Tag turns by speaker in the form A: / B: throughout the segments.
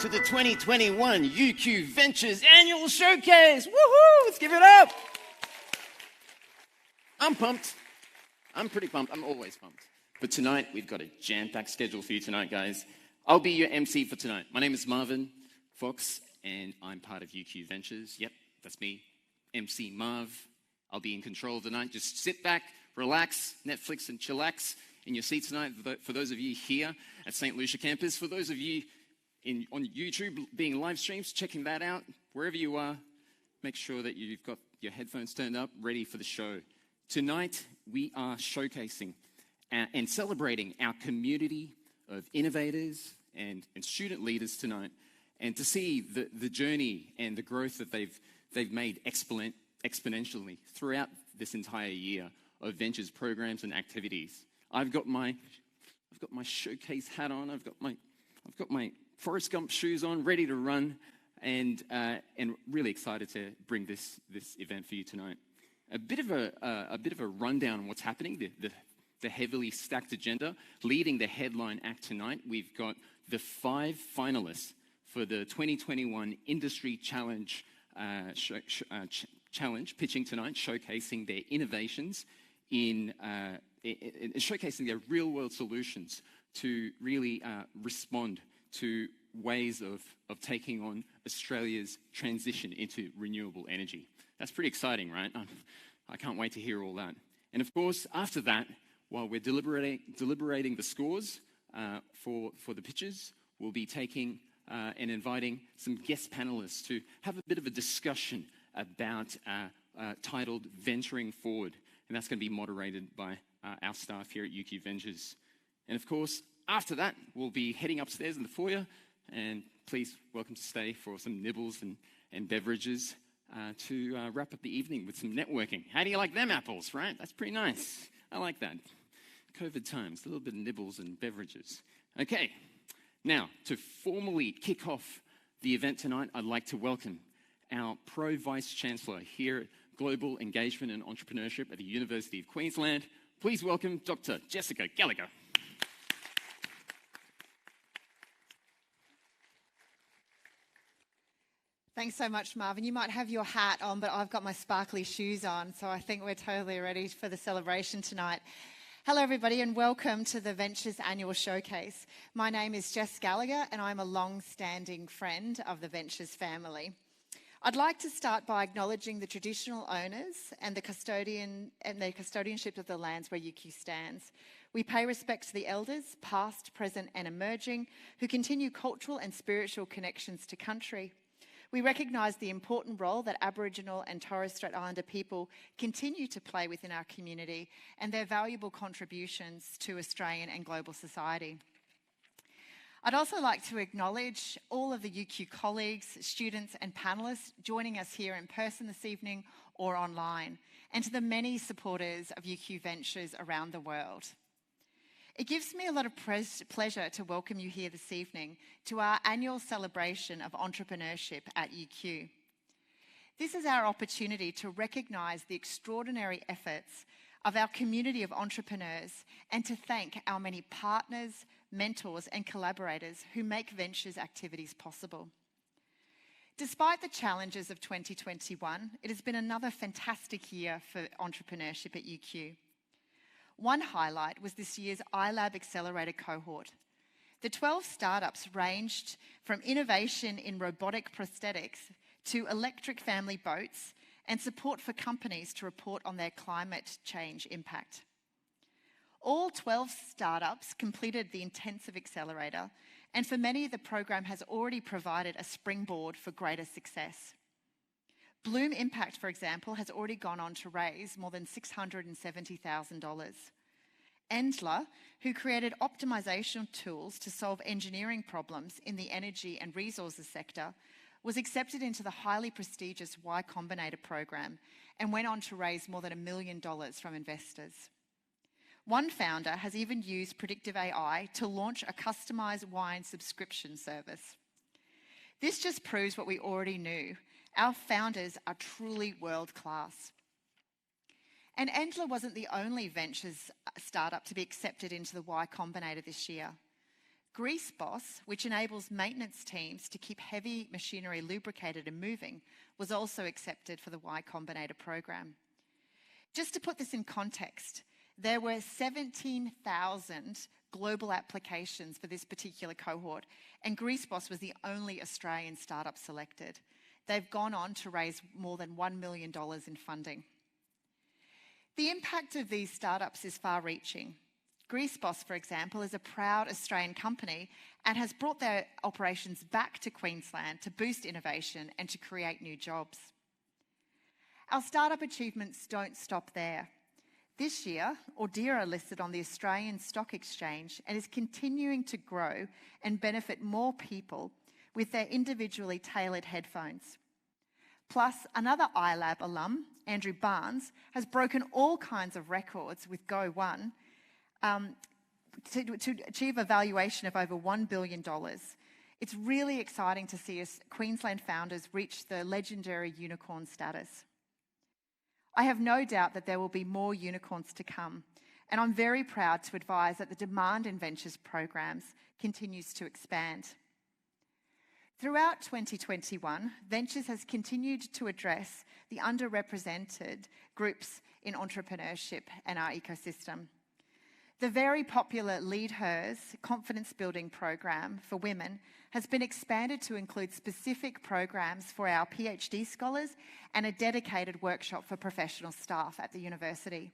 A: to the 2021 UQ Ventures Annual Showcase. Woohoo! Let's give it up. I'm pumped. I'm pretty pumped. I'm always pumped. But tonight, we've got a jam-packed schedule for you tonight, guys. I'll be your MC for tonight. My name is Marvin Fox, and I'm part of UQ Ventures. Yep, that's me, MC Marv. I'll be in control tonight. Just sit back, relax, Netflix and chillax in your seats tonight. For those of you here at St. Lucia campus, for those of you on YouTube being live streams, checking that out, wherever you are, make sure that you've got your headphones turned up, ready for the show. Tonight, we are showcasing and celebrating our community of innovators and student leaders tonight, and to see the journey and the growth that they've made exponentially throughout this entire year of ventures programs and activities. I've got my showcase hat on. I've got my Forrest Gump shoes on, ready to run, and really excited to bring this event for you tonight. A bit of a rundown on what's happening. The heavily stacked agenda. Leading the headline act tonight, we've got the 5 finalists for the 2021 Industry Challenge Challenge pitching tonight, showcasing their innovations in showcasing their real-world solutions to really respond to ways of taking on Australia's transition into renewable energy. That's pretty exciting, right? I can't wait to hear all that. And of course, after that, while we're deliberating the scores for the pitches, we'll be taking and inviting some guest panelists to have a bit of a discussion about titled Venturing Forward. And that's going to be moderated by our staff here at UQ Ventures. And of course, after that, we'll be heading upstairs in the foyer. And please, welcome to stay for some nibbles and beverages to wrap up the evening with some networking. How do you like them apples, right? That's pretty nice. I like that. COVID times, a little bit of nibbles and beverages. Okay, now to formally kick off the event tonight, I'd like to welcome our Pro Vice Chancellor here at Global Engagement and Entrepreneurship at the University of Queensland. Please welcome Dr. Jessica Gallagher.
B: Thanks so much, Marvin. You might have your hat on, but I've got my sparkly shoes on, so I think we're totally ready for the celebration tonight. Hello, everybody, and welcome to the Ventures Annual Showcase. My name is Jess Gallagher, and I'm a long-standing friend of the Ventures family. I'd like to start by acknowledging the traditional owners and the custodianship of the lands where UQ stands. We pay respect to the elders, past, present, and emerging, who continue cultural and spiritual connections to country. We recognise the important role that Aboriginal and Torres Strait Islander people continue to play within our community and their valuable contributions to Australian and global society. I'd also like to acknowledge all of the UQ colleagues, students and panellists joining us here in person this evening or online, and to the many supporters of UQ Ventures around the world. It gives me a lot of pleasure to welcome you here this evening to our annual celebration of entrepreneurship at UQ. This is our opportunity to recognise the extraordinary efforts of our community of entrepreneurs and to thank our many partners, mentors and collaborators who make Ventures activities possible. Despite the challenges of 2021, it has been another fantastic year for entrepreneurship at UQ. One highlight was this year's iLab Accelerator cohort. The 12 startups ranged from innovation in robotic prosthetics to electric family boats and support for companies to report on their climate change impact. All 12 startups completed the intensive accelerator, and for many, the program has already provided a springboard for greater success. Bloom Impact, for example, has already gone on to raise more than $670,000. Endler, who created optimization tools to solve engineering problems in the energy and resources sector, was accepted into the highly prestigious Y Combinator program and went on to raise more than $1 million from investors. One founder has even used predictive AI to launch a customised wine subscription service. This just proves what we already knew. Our founders are truly world-class. And Endler wasn't the only ventures startup to be accepted into the Y Combinator this year. Grease Boss, which enables maintenance teams to keep heavy machinery lubricated and moving, was also accepted for the Y Combinator program. Just to put this in context, there were 17,000 global applications for this particular cohort, and Grease Boss was the only Australian startup selected. They've gone on to raise more than $1 million in funding. The impact of these startups is far-reaching. Grease Boss, for example, is a proud Australian company and has brought their operations back to Queensland to boost innovation and to create new jobs. Our startup achievements don't stop there. This year, Ordira listed on the Australian Stock Exchange and is continuing to grow and benefit more people with their individually tailored headphones. Plus, another iLab alum, Andrew Barnes, has broken all kinds of records with Go One to achieve a valuation of over $1 billion. It's really exciting to see us Queensland founders reach the legendary unicorn status. I have no doubt that there will be more unicorns to come, and I'm very proud to advise that the demand in Ventures programs continues to expand. Throughout 2021, Ventures has continued to address the underrepresented groups in entrepreneurship and our ecosystem. The very popular Lead Hers confidence building program for women has been expanded to include specific programs for our PhD scholars and a dedicated workshop for professional staff at the university.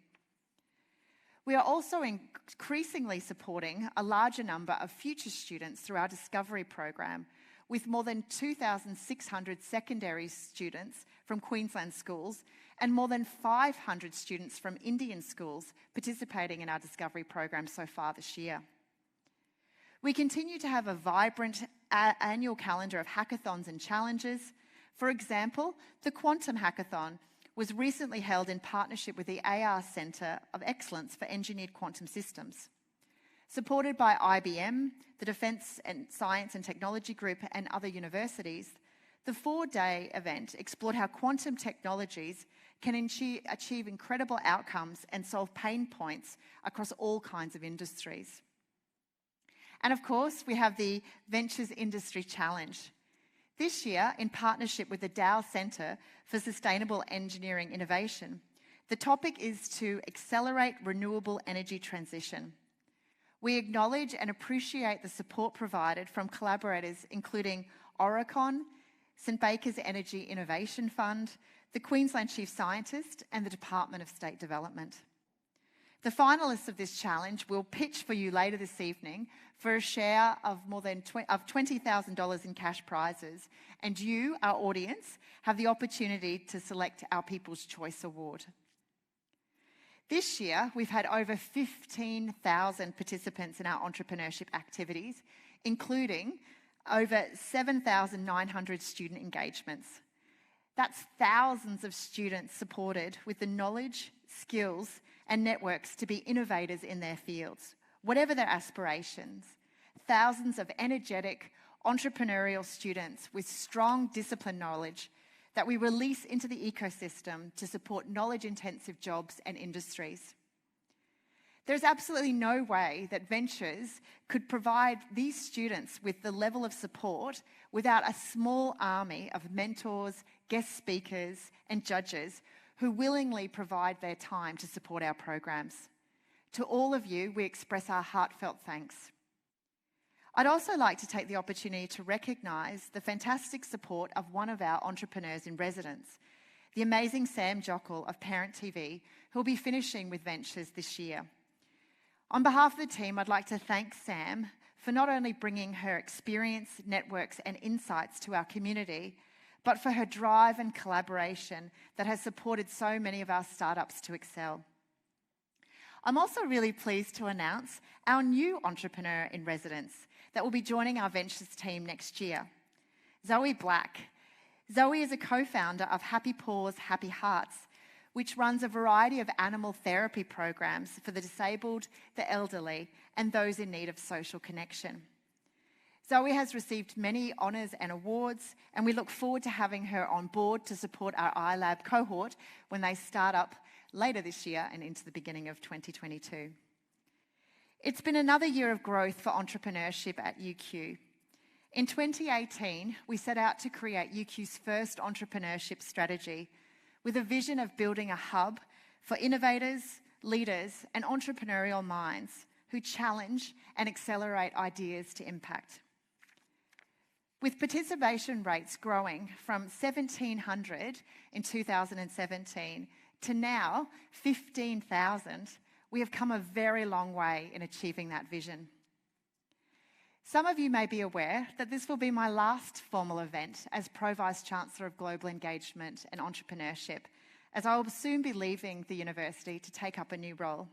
B: We are also increasingly supporting a larger number of future students through our Discovery program, with more than 2,600 secondary students from Queensland schools and more than 500 students from Indian schools participating in our Discovery program so far this year. We continue to have a vibrant annual calendar of hackathons and challenges. For example, the Quantum Hackathon was recently held in partnership with the AR Centre of Excellence for Engineered Quantum Systems. Supported by IBM, the Defence and Science and Technology Group, and other universities, the 4-day event explored how quantum technologies can achieve incredible outcomes and solve pain points across all kinds of industries. And of course, we have the Ventures Industry Challenge. This year, in partnership with the Dow Centre for Sustainable Engineering Innovation, the topic is to accelerate renewable energy transition. We acknowledge and appreciate the support provided from collaborators including Oricon, St Baker's Energy Innovation Fund, the Queensland Chief Scientist, and the Department of State Development. The finalists of this challenge will pitch for you later this evening for a share of more than $20,000 in cash prizes, and you, our audience, have the opportunity to select our People's Choice Award. This year, we've had over 15,000 participants in our entrepreneurship activities, including over 7,900 student engagements. That's thousands of students supported with the knowledge, skills, and networks to be innovators in their fields, whatever their aspirations. Thousands of energetic, entrepreneurial students with strong discipline knowledge that we release into the ecosystem to support knowledge-intensive jobs and industries. There's absolutely no way that Ventures could provide these students with the level of support without a small army of mentors, guest speakers, and judges who willingly provide their time to support our programs. To all of you, we express our heartfelt thanks. I'd also like to take the opportunity to recognise the fantastic support of one of our entrepreneurs in residence, the amazing Sam Jockle of Parent TV, who will be finishing with Ventures this year. On behalf of the team, I'd like to thank Sam for not only bringing her experience, networks, and insights to our community, but for her drive and collaboration that has supported so many of our startups to excel. I'm also really pleased to announce our new entrepreneur in residence that will be joining our Ventures team next year, Zoe Black. Zoe is a co-founder of Happy Paws, Happy Hearts, which runs a variety of animal therapy programs for the disabled, the elderly, and those in need of social connection. Zoe has received many honours and awards, and we look forward to having her on board to support our iLab cohort when they start up later this year and into the beginning of 2022. It's been another year of growth for entrepreneurship at UQ. In 2018, we set out to create UQ's first entrepreneurship strategy with a vision of building a hub for innovators, leaders, and entrepreneurial minds who challenge and accelerate ideas to impact. With participation rates growing from 1,700 in 2017 to now 15,000, we have come a very long way in achieving that vision. Some of you may be aware that this will be my last formal event as Pro-Vice-Chancellor of Global Engagement and Entrepreneurship, as I will soon be leaving the university to take up a new role.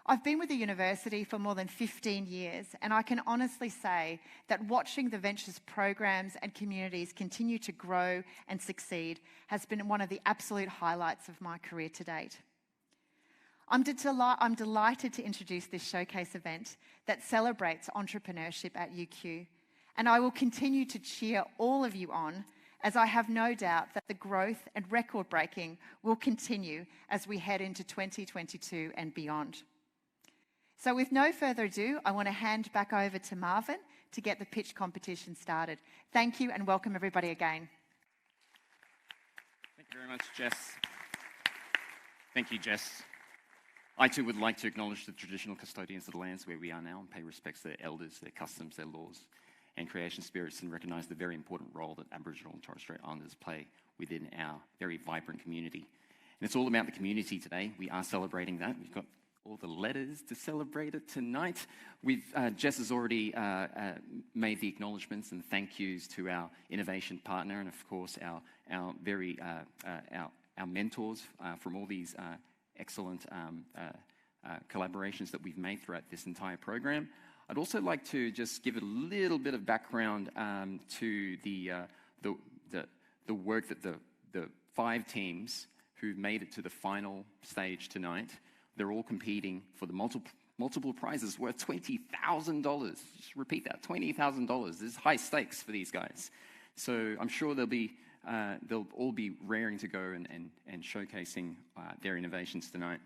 B: I've been with the university for more than 15 years, and I can honestly say that watching the Ventures programs and communities continue to grow and succeed has been one of the absolute highlights of my career to date. I'm delighted to introduce this showcase event that celebrates entrepreneurship at UQ, and I will continue to cheer all of you on, as I have no doubt that the growth and record-breaking will continue as we head into 2022 and beyond. So with no further ado, I want to hand back over to Marvin to get the pitch competition started. Thank you and welcome everybody again.
A: Thank you very much, Jess. Thank you, Jess. I too would like to acknowledge the traditional custodians of the lands where we are now and pay respects to their elders, their customs, their laws and creation spirits, and recognise the very important role that Aboriginal and Torres Strait Islanders play within our very vibrant community. And it's all about the community today. We are celebrating that. We've got all the letters to celebrate it tonight. Jess has already made the acknowledgements and thank yous to our innovation partner and, of course, our mentors from all these excellent collaborations that we've made throughout this entire program. I'd also like to just give a little bit of background to the work that the 5 teams who made it to the final stage tonight. They're all competing for the multiple prizes worth $20,000. Just repeat that, $20,000. This is high stakes for these guys. So I'm sure they'll all be raring to go and showcasing their innovations tonight.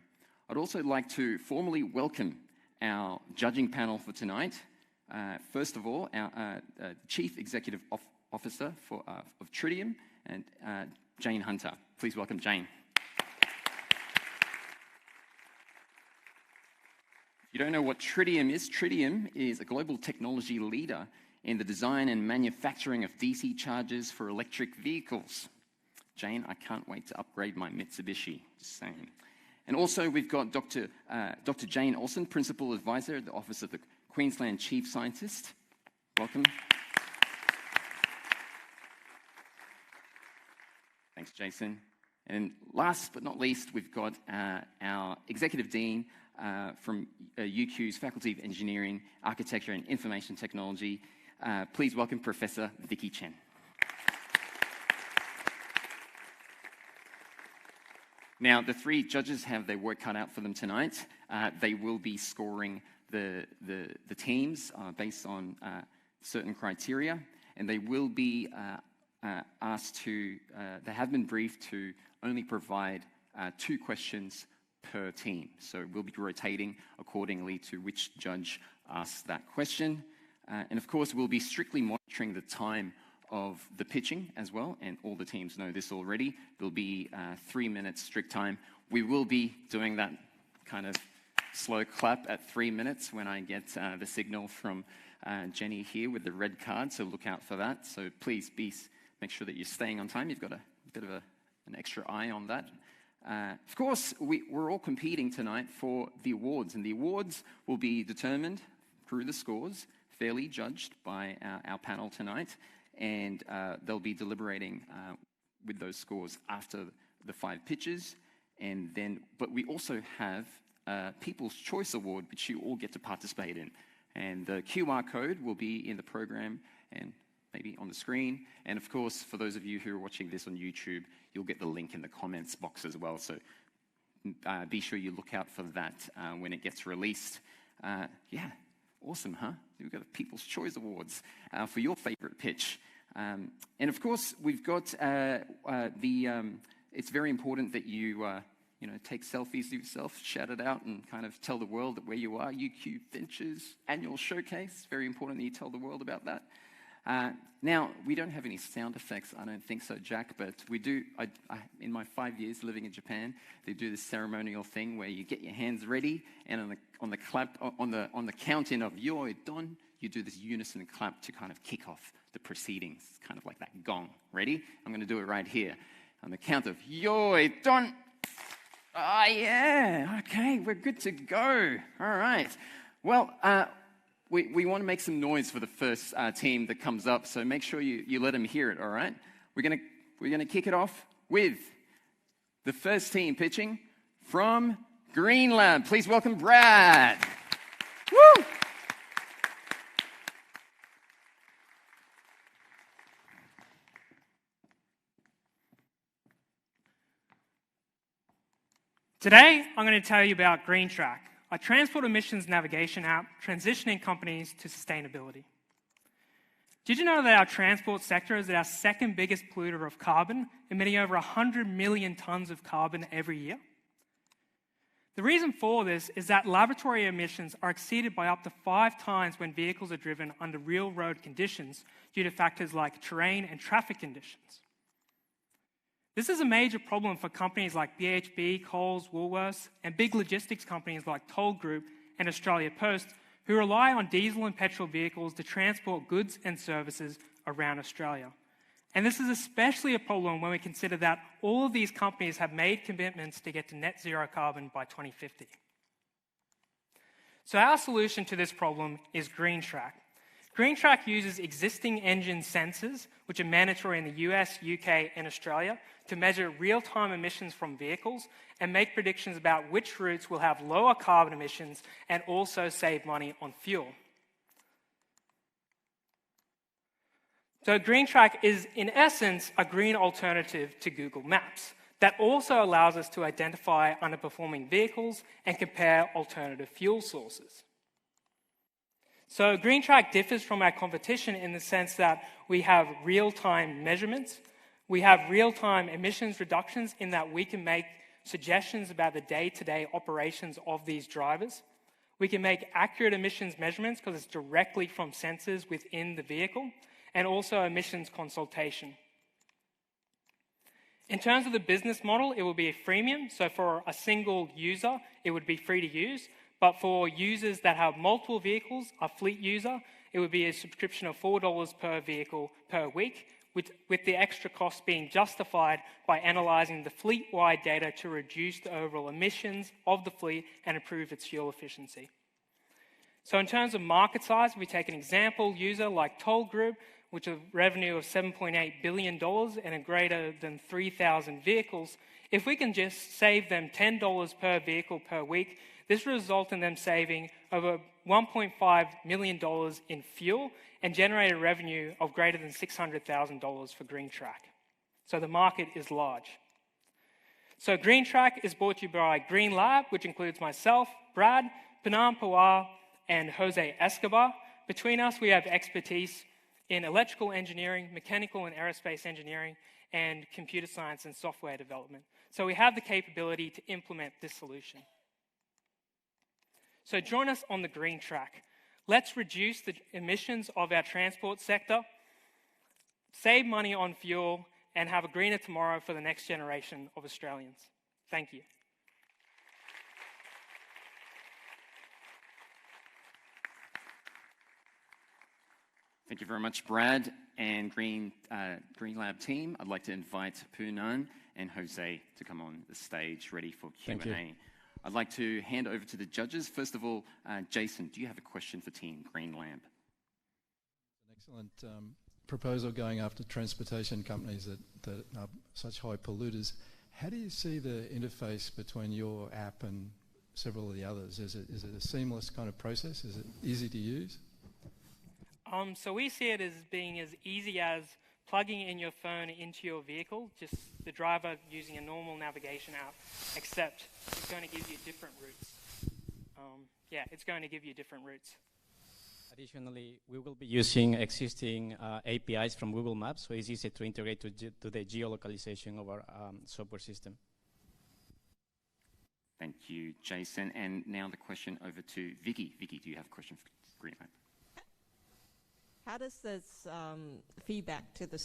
A: I'd also like to formally welcome our judging panel for tonight. First of all, our Chief Executive Officer of Tritium, and Jane Hunter. Please welcome Jane. If you don't know what Tritium is a global technology leader in the design and manufacturing of DC chargers for electric vehicles. Jane, I can't wait to upgrade my Mitsubishi, just saying. And also we've got Dr. Jane Olsen, Principal Advisor at the Office of the Queensland Chief Scientist. Welcome. Thanks, Jason. And last but not least, we've got our Executive Dean from UQ's Faculty of Engineering, Architecture and Information Technology. Please welcome Professor Vicky Chen. Now, the 3 judges have their work cut out for them tonight. They will be scoring the teams based on certain criteria, and they will be asked to, they have been briefed to only provide 2 questions per team. So we'll be rotating accordingly to which judge asks that question. And of course, we'll be strictly monitoring the time of the pitching as well, and all the teams know this already. There'll be 3 minutes strict time. We will be doing that kind of slow clap at 3 minutes when I get the signal from Jenny here with the red card, so look out for that. So please make sure that you're staying on time. You've got a bit of an extra eye on that. Of course, we're all competing tonight for the awards, and the awards will be determined through the scores, fairly judged by our panel tonight, and they'll be deliberating with those scores after the 5 pitches. And then, but we also have People's Choice Award, which you all get to participate in. And the QR code will be in the program and maybe on the screen. And of course, for those of you who are watching this on YouTube, you'll get the link in the comments box as well. So be sure you look out for that when it gets released. Yeah, awesome, huh? We've got the People's Choice Awards for your favorite pitch. And of course, we've got it's very important that you take selfies of yourself, shout it out, and kind of tell the world that where you are. UQ Ventures annual showcase. Very important that you tell the world about that. Now, we don't have any sound effects, I don't think so, Jack, but we do. In my 5 years living in Japan, they do this ceremonial thing where you get your hands ready, and on the count in of yoi don, you do this unison clap to kind of kick off the proceedings, kind of like that gong. Ready? I'm going to do it right here. On the count of yoi don. Oh, yeah. Okay, we're good to go. All right. Well, we want to make some noise for the first team that comes up, so make sure you let them hear it, all right? We're gonna kick it off with the first team pitching from Green Lab. Please welcome Brad. Woo!
C: Today, I'm going to tell you about GreenTrack, a transport emissions navigation app transitioning companies to sustainability. Did you know that our transport sector is our second biggest polluter of carbon, emitting over 100 million tons of carbon every year? The reason for this is that laboratory emissions are exceeded by up to 5 times when vehicles are driven under real road conditions due to factors like terrain and traffic conditions. This is a major problem for companies like BHP, Coles, Woolworths, and big logistics companies like Toll Group and Australia Post, who rely on diesel and petrol vehicles to transport goods and services around Australia. And this is especially a problem when we consider that all of these companies have made commitments to get to net zero carbon by 2050. So our solution to this problem is GreenTrack. GreenTrack uses existing engine sensors, which are mandatory in the US, UK, and Australia, to measure real-time emissions from vehicles and make predictions about which routes will have lower carbon emissions and also save money on fuel. So GreenTrack is, in essence, a green alternative to Google Maps that also allows us to identify underperforming vehicles and compare alternative fuel sources. So GreenTrack differs from our competition in the sense that we have real-time measurements, we have real-time emissions reductions in that we can make suggestions about the day-to-day operations of these drivers. We can make accurate emissions measurements because it's directly from sensors within the vehicle, and also emissions consultation. In terms of the business model, it will be a freemium. So for a single user, it would be free to use. But for users that have multiple vehicles, a fleet user, it would be a subscription of $4 per vehicle per week, with the extra cost being justified by analysing the fleet-wide data to reduce the overall emissions of the fleet and improve its fuel efficiency. So in terms of market size, we take an example user like Toll Group, which has a revenue of $7.8 billion and a greater than 3,000 vehicles. If we can just save them $10 per vehicle per week, this will result in them saving over $1.5 million in fuel and generate a revenue of greater than $600,000 for GreenTrack. So the market is large. So GreenTrack is brought to you by Green Lab, which includes myself, Brad, Panam Pawar, and Jose Escobar. Between us, we have expertise in electrical engineering, mechanical and aerospace engineering, and computer science and software development. So we have the capability to implement this solution. So join us on the GreenTrack. Let's reduce the emissions of our transport sector, save money on fuel, and have a greener tomorrow for the next generation of Australians. Thank you.
A: Thank you very much, Brad and Green Lab team. I'd like to invite Poonan and Jose to come on the stage, ready for Q&A.
D: Thank you.
A: I'd like to hand over to the judges. First of all, Jason, do you have a question for Team Green Lab?
D: An excellent proposal going after transportation companies that are such high polluters. How do you see the interface between your app and several of the others? Is it a seamless kind of process? Is it easy to use?
C: So we see it as being as easy as plugging in your phone into your vehicle, just the driver using a normal navigation app, except it's going to give you different routes. It's going to give you different routes.
E: Additionally, we will be using existing APIs from Google Maps, so it's easy to integrate to the geolocalization of our software system.
A: Thank you, Jason. And now the question over to Vicky. Vicky, do you have a question for Green Lab?
F: How does this feedback to the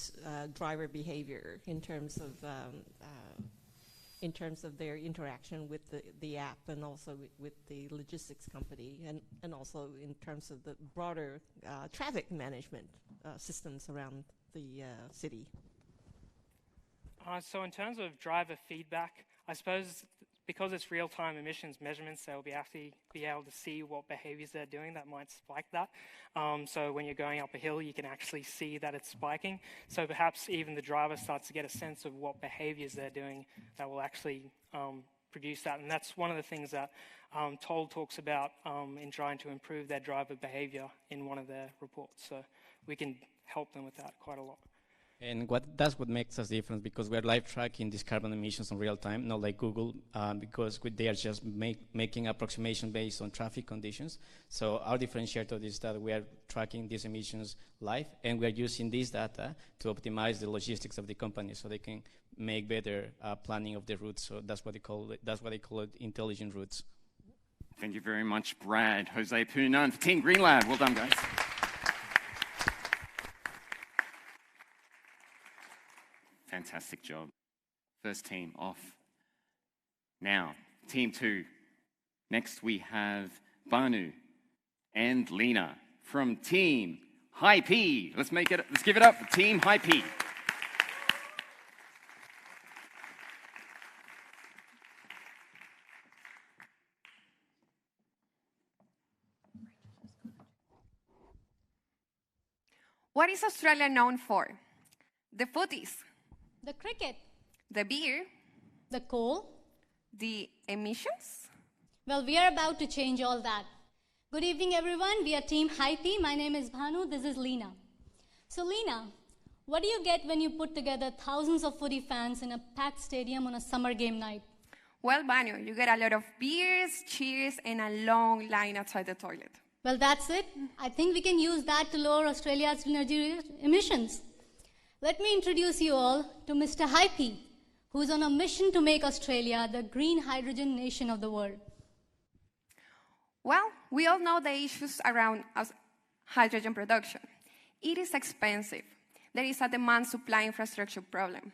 F: driver behavior in terms of their interaction with the app and also with the logistics company and also in terms of the broader traffic management systems around the city?
C: So in terms of driver feedback, I suppose because it's real-time emissions measurements, they'll be able to see what behaviors they're doing that might spike that. So when you're going up a hill, you can actually see that it's spiking. So perhaps even the driver starts to get a sense of what behaviors they're doing that will actually produce that. And that's one of the things that Toll talks about in trying to improve their driver behavior in one of their reports. So we can help them with that quite a lot.
E: And that's what makes us different, because we're live tracking these carbon emissions in real time, not like Google, because they are just making approximation based on traffic conditions. So our differentiator is that we are tracking these emissions live, and we are using this data to optimize the logistics of the company, so they can make better planning of the routes. So that's what they call it. That's what they call it, intelligent routes.
A: Thank you very much, Brad. Jose Punan for Team Green Lab. Well done, guys. Fantastic job. First team off. Now, team 2. Next we have Banu and Lena from Team High P. Let's give it up for Team High P.
G: What is Australia known for? The footies,
H: The cricket,
G: the beer,
H: the coal.
G: the emissions.
H: Well, we are about to change all that. Good evening, everyone. We are Team High P. My name is Bhanu. This is Lena. So, Lena, what do you get when you put together thousands of footy fans in a packed stadium on a summer game night?
G: Well, Banu, you get a lot of beers, cheers, and a long line outside the toilet.
H: Well, that's it. I think we can use that to lower Australia's energy emissions. Let me introduce you all to Mr. High P, who's on a mission to make Australia the green hydrogen nation of the world.
G: Well, we all know the issues around hydrogen production. It is expensive. There is a demand-supply infrastructure problem.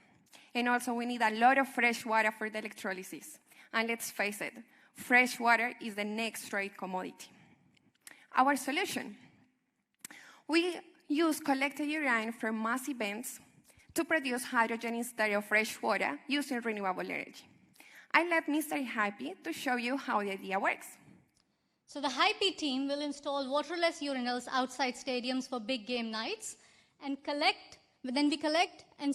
G: And also, we need a lot of fresh water for the electrolysis. And let's face it, fresh water is the next trade commodity. Our solution: we use collected urine from mass events to produce hydrogen instead of fresh water using renewable energy. I let Mr. Happy to show you how the idea works.
H: So the High P team will install waterless urinals outside stadiums for big game nights and we collect and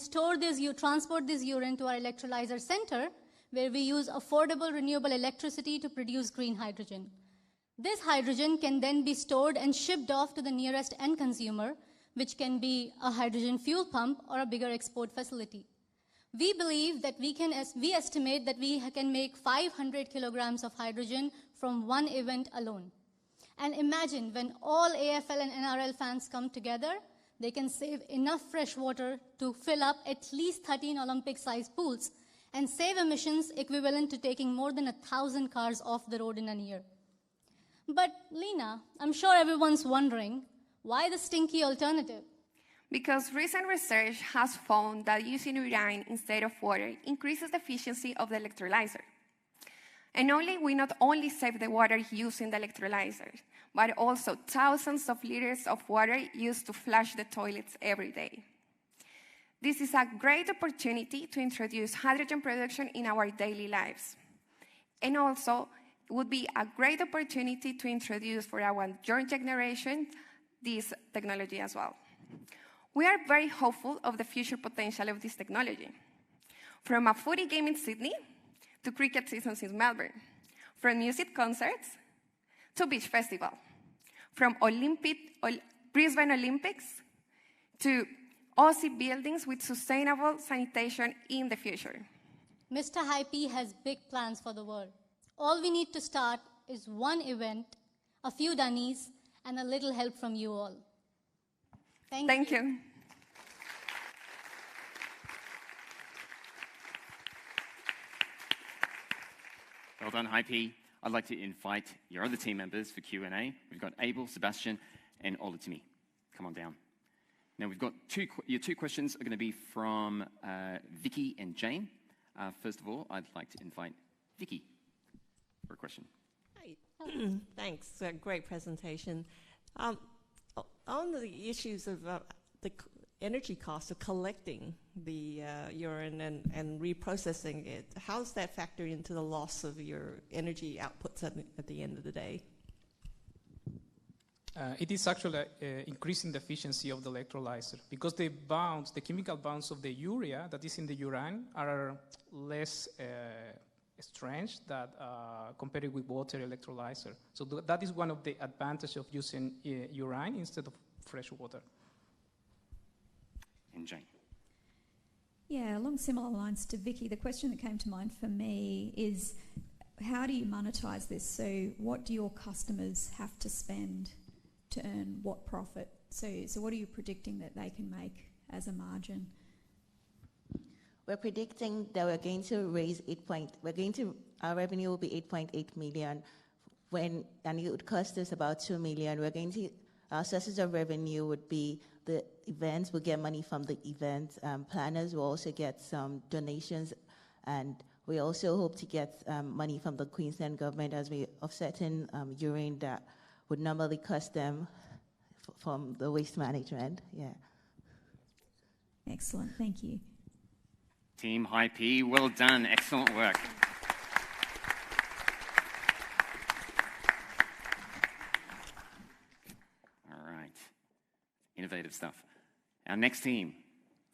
H: transport this urine to our electrolyzer center, where we use affordable renewable electricity to produce green hydrogen. This hydrogen can then be stored and shipped off to the nearest end consumer, which can be a hydrogen fuel pump or a bigger export facility. We believe that we estimate that we can make 500 kilograms of hydrogen from one event alone. And imagine when all AFL and NRL fans come together, they can save enough fresh water to fill up at least 13 Olympic-sized pools and save emissions equivalent to taking more than 1,000 cars off the road in a year. But Lena, I'm sure everyone's wondering, why the stinky alternative?
G: Because recent research has found that using urine instead of water increases the efficiency of the electrolyzer. And we not only save the water used in the electrolyzer, but also thousands of liters of water used to flush the toilets every day. This is a great opportunity to introduce hydrogen production in our daily lives. And also, it would be a great opportunity to introduce for our young generation this technology as well. We are very hopeful of the future potential of this technology. From a footy game in Sydney to cricket seasons in Melbourne, from music concerts to beach festival, from Brisbane Olympics to Aussie buildings with sustainable sanitation in the future.
H: Mr. High P has big plans for the world. All we need to start is one event, a few dunnies, and a little help from you all. Thank you.
A: Well done, High P. I'd like to invite your other team members for Q&A. We've got Abel, Sebastian, and Olatimi. Come on down. Now, we've got your two questions are going to be from Vicky and Jane. First of all, I'd like to invite Vicky for a question.
F: Hi. Thanks. Great presentation. On the issues of the energy cost of collecting the urine and reprocessing it, how does that factor into the loss of your energy outputs at the end of the day?
I: It is actually increasing the efficiency of the electrolyzer because the chemical bonds of the urea that is in the urine are less strange than compared with water electrolyzer. So that is one of the advantages of using urine instead of fresh water.
A: And Jane.
J: Yeah, along similar lines to Vicky, the question that came to mind for me is how do you monetize this? So what do your customers have to spend to earn what profit? So what are you predicting that they can make as a margin?
K: We're predicting that we're going to raise our revenue will be 8.8 million and it would cost us about 2 million. Our sources of revenue would be the events. We'll get money from the event planners. We'll also get some donations, and we also hope to get money from the Queensland government as we offsetting urine that would normally cost them from the waste management. Yeah.
J: Excellent. Thank you.
A: Team High P, well done. Excellent work. All right. Innovative stuff. Our next team,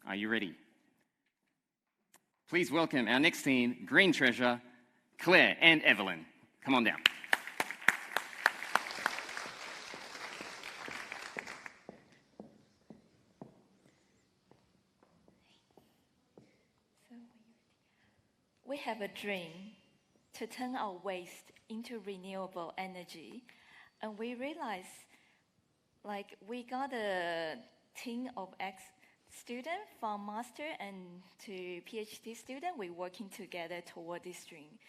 A: are you ready? Please welcome our next team, Green Treasure, Claire and Evelyn. Come on down.
L: We have a dream to turn our waste into renewable energy, and we realize, we got a team of ex-students from master and to PhD student. We're working together toward this dream,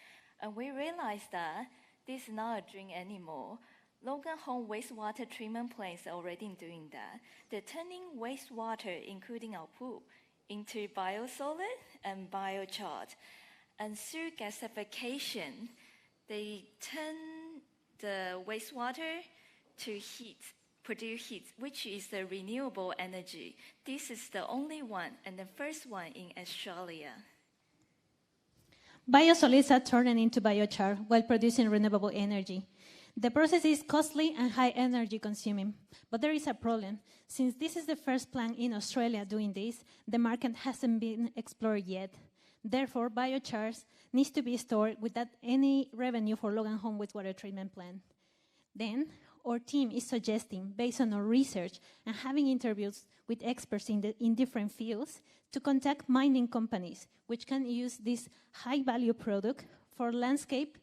L: and we realized that this is not a dream anymore. Logan Home wastewater treatment plants are already doing that. They're turning wastewater, including our pool, into biosolid and biochar. And through gasification, they turn the wastewater to heat, produce heat, which is the renewable energy. This is the only one and the first one in Australia.
M: Biosolids are turned into biochar while producing renewable energy. The process is costly and high energy consuming, but there is a problem. Since this is the first plant in Australia doing this, the market hasn't been explored yet. Therefore, biochar needs to be stored without any revenue for Logan Home wastewater treatment plant. Then, our team is suggesting, based on our research and having interviews with experts in different fields, to contact mining companies which can use this high-value product for landscape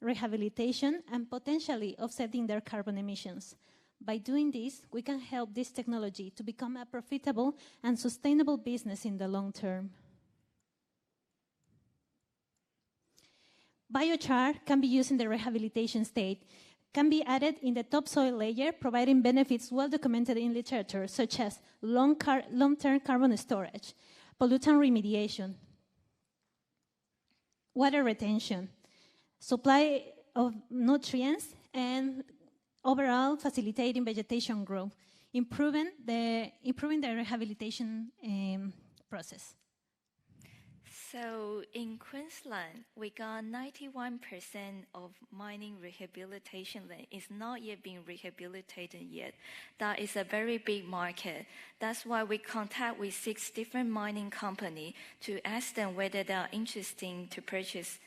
M: rehabilitation and potentially offsetting their carbon emissions. By doing this, we can help this technology to become a profitable and sustainable business in the long term. Biochar can be used in the rehabilitation state, can be added in the topsoil layer, providing benefits well documented in literature, such as long-term carbon storage, pollutant remediation, water retention, supply of nutrients, and overall facilitating vegetation growth, improving the rehabilitation process.
L: So in Queensland, we got 91% of mining rehabilitation land is not yet being rehabilitated yet. That is a very big market. That's why we contact with 6 different mining companies to ask them whether they are interested to purchase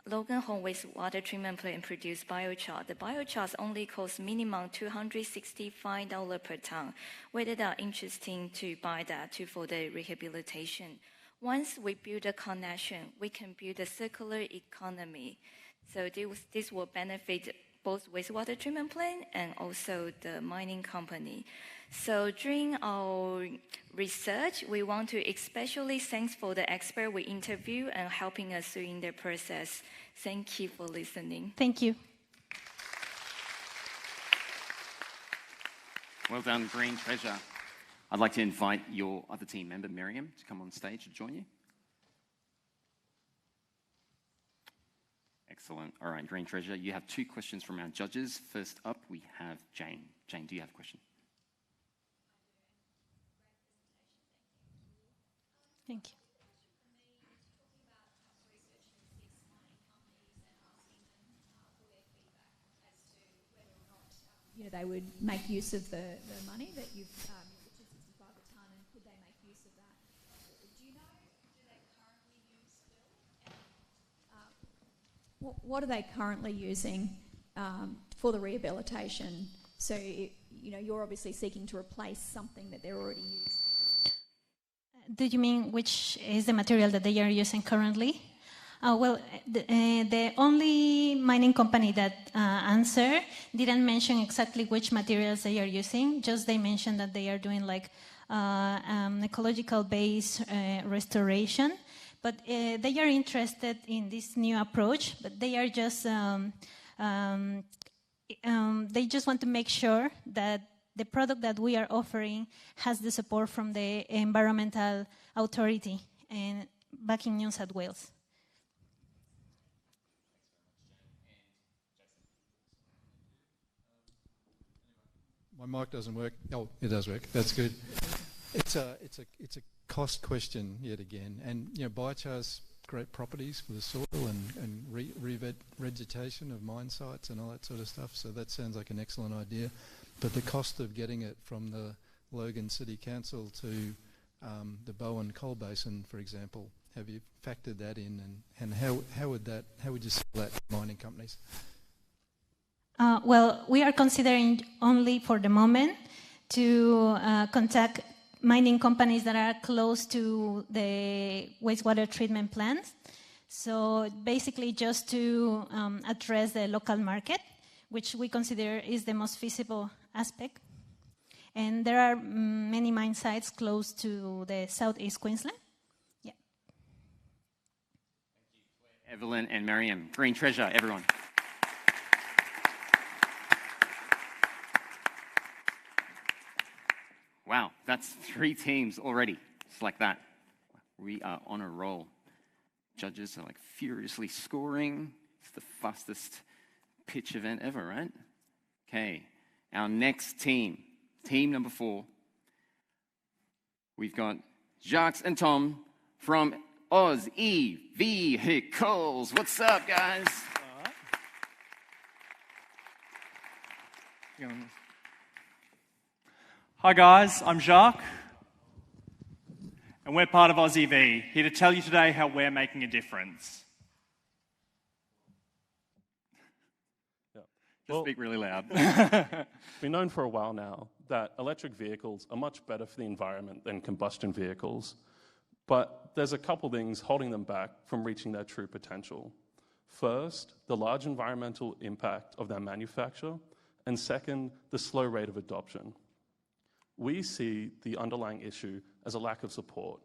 L: Logan Home wastewater treatment plant and produce biochar. The biochar only costs minimum $265 per ton. Whether they are interested to buy that for the rehabilitation. Once we build a connection, we can build a circular economy. So this will benefit both wastewater treatment plant and also the mining company. So during our research, we want to especially thank for the expert we interview and helping us during the process. Thank you for listening.
M: Thank you.
A: Well done, Green Treasure. I'd like to invite your other team member, Miriam, to come on stage and join you. Excellent. All right, Green Treasure, you have 2 questions from our judges. First up, we have Jane. Jane, do you have a question?
M: Thank you.
J: You know, they would make use of the money that you've, which is 65 a tonne, and could they make use of that? Do you know, do they currently use still? What are they currently using for the rehabilitation? So, you know, you're obviously seeking to replace something that they're already using.
M: Do you mean which is the material that they are using currently? Well, the only mining company that answered didn't mention exactly which materials they are using, just they mentioned that they are doing like ecological base restoration, but they are interested in this new approach, but they are just, they just want to make sure that the product that we are offering has the support from the environmental authority and back in New South Wales.
D: My mic doesn't work. Oh, it does work. That's good. It's a cost question yet again. And you know, biochar great properties for the soil and revegetation of mine sites and all that sort of stuff. So that sounds like an excellent idea. But the cost of getting it from the Logan City Council to the Bowen Coal Basin, for example, have you factored that in? And how would you sell that to mining companies?
M: Well, we are considering only for the moment to contact mining companies that are close to the wastewater treatment plants. So basically just to address the local market, which we consider is the most feasible aspect. And there are many mine sites close to the southeast Queensland. Yeah.
A: Thank you, Evelyn and Mariam. Green Treasure, everyone. Wow, that's 3 teams already. Just like that. We are on a roll. Judges are like furiously scoring. It's the fastest pitch event ever, right? Okay, our next team, team number 4. We've got Jacques and Tom from Oz Vehicles. What's up, guys?
N: Hi guys, I'm Jacques, and we're part of Aussie V, here to tell you today how we're making a difference.
A: Just speak really loud.
O: It's been known for a while now that electric vehicles are much better for the environment than combustion vehicles, but there's a couple things holding them back from reaching their true potential. First, the large environmental impact of their manufacture, and second, the slow rate of adoption. We see the underlying issue as a lack of support.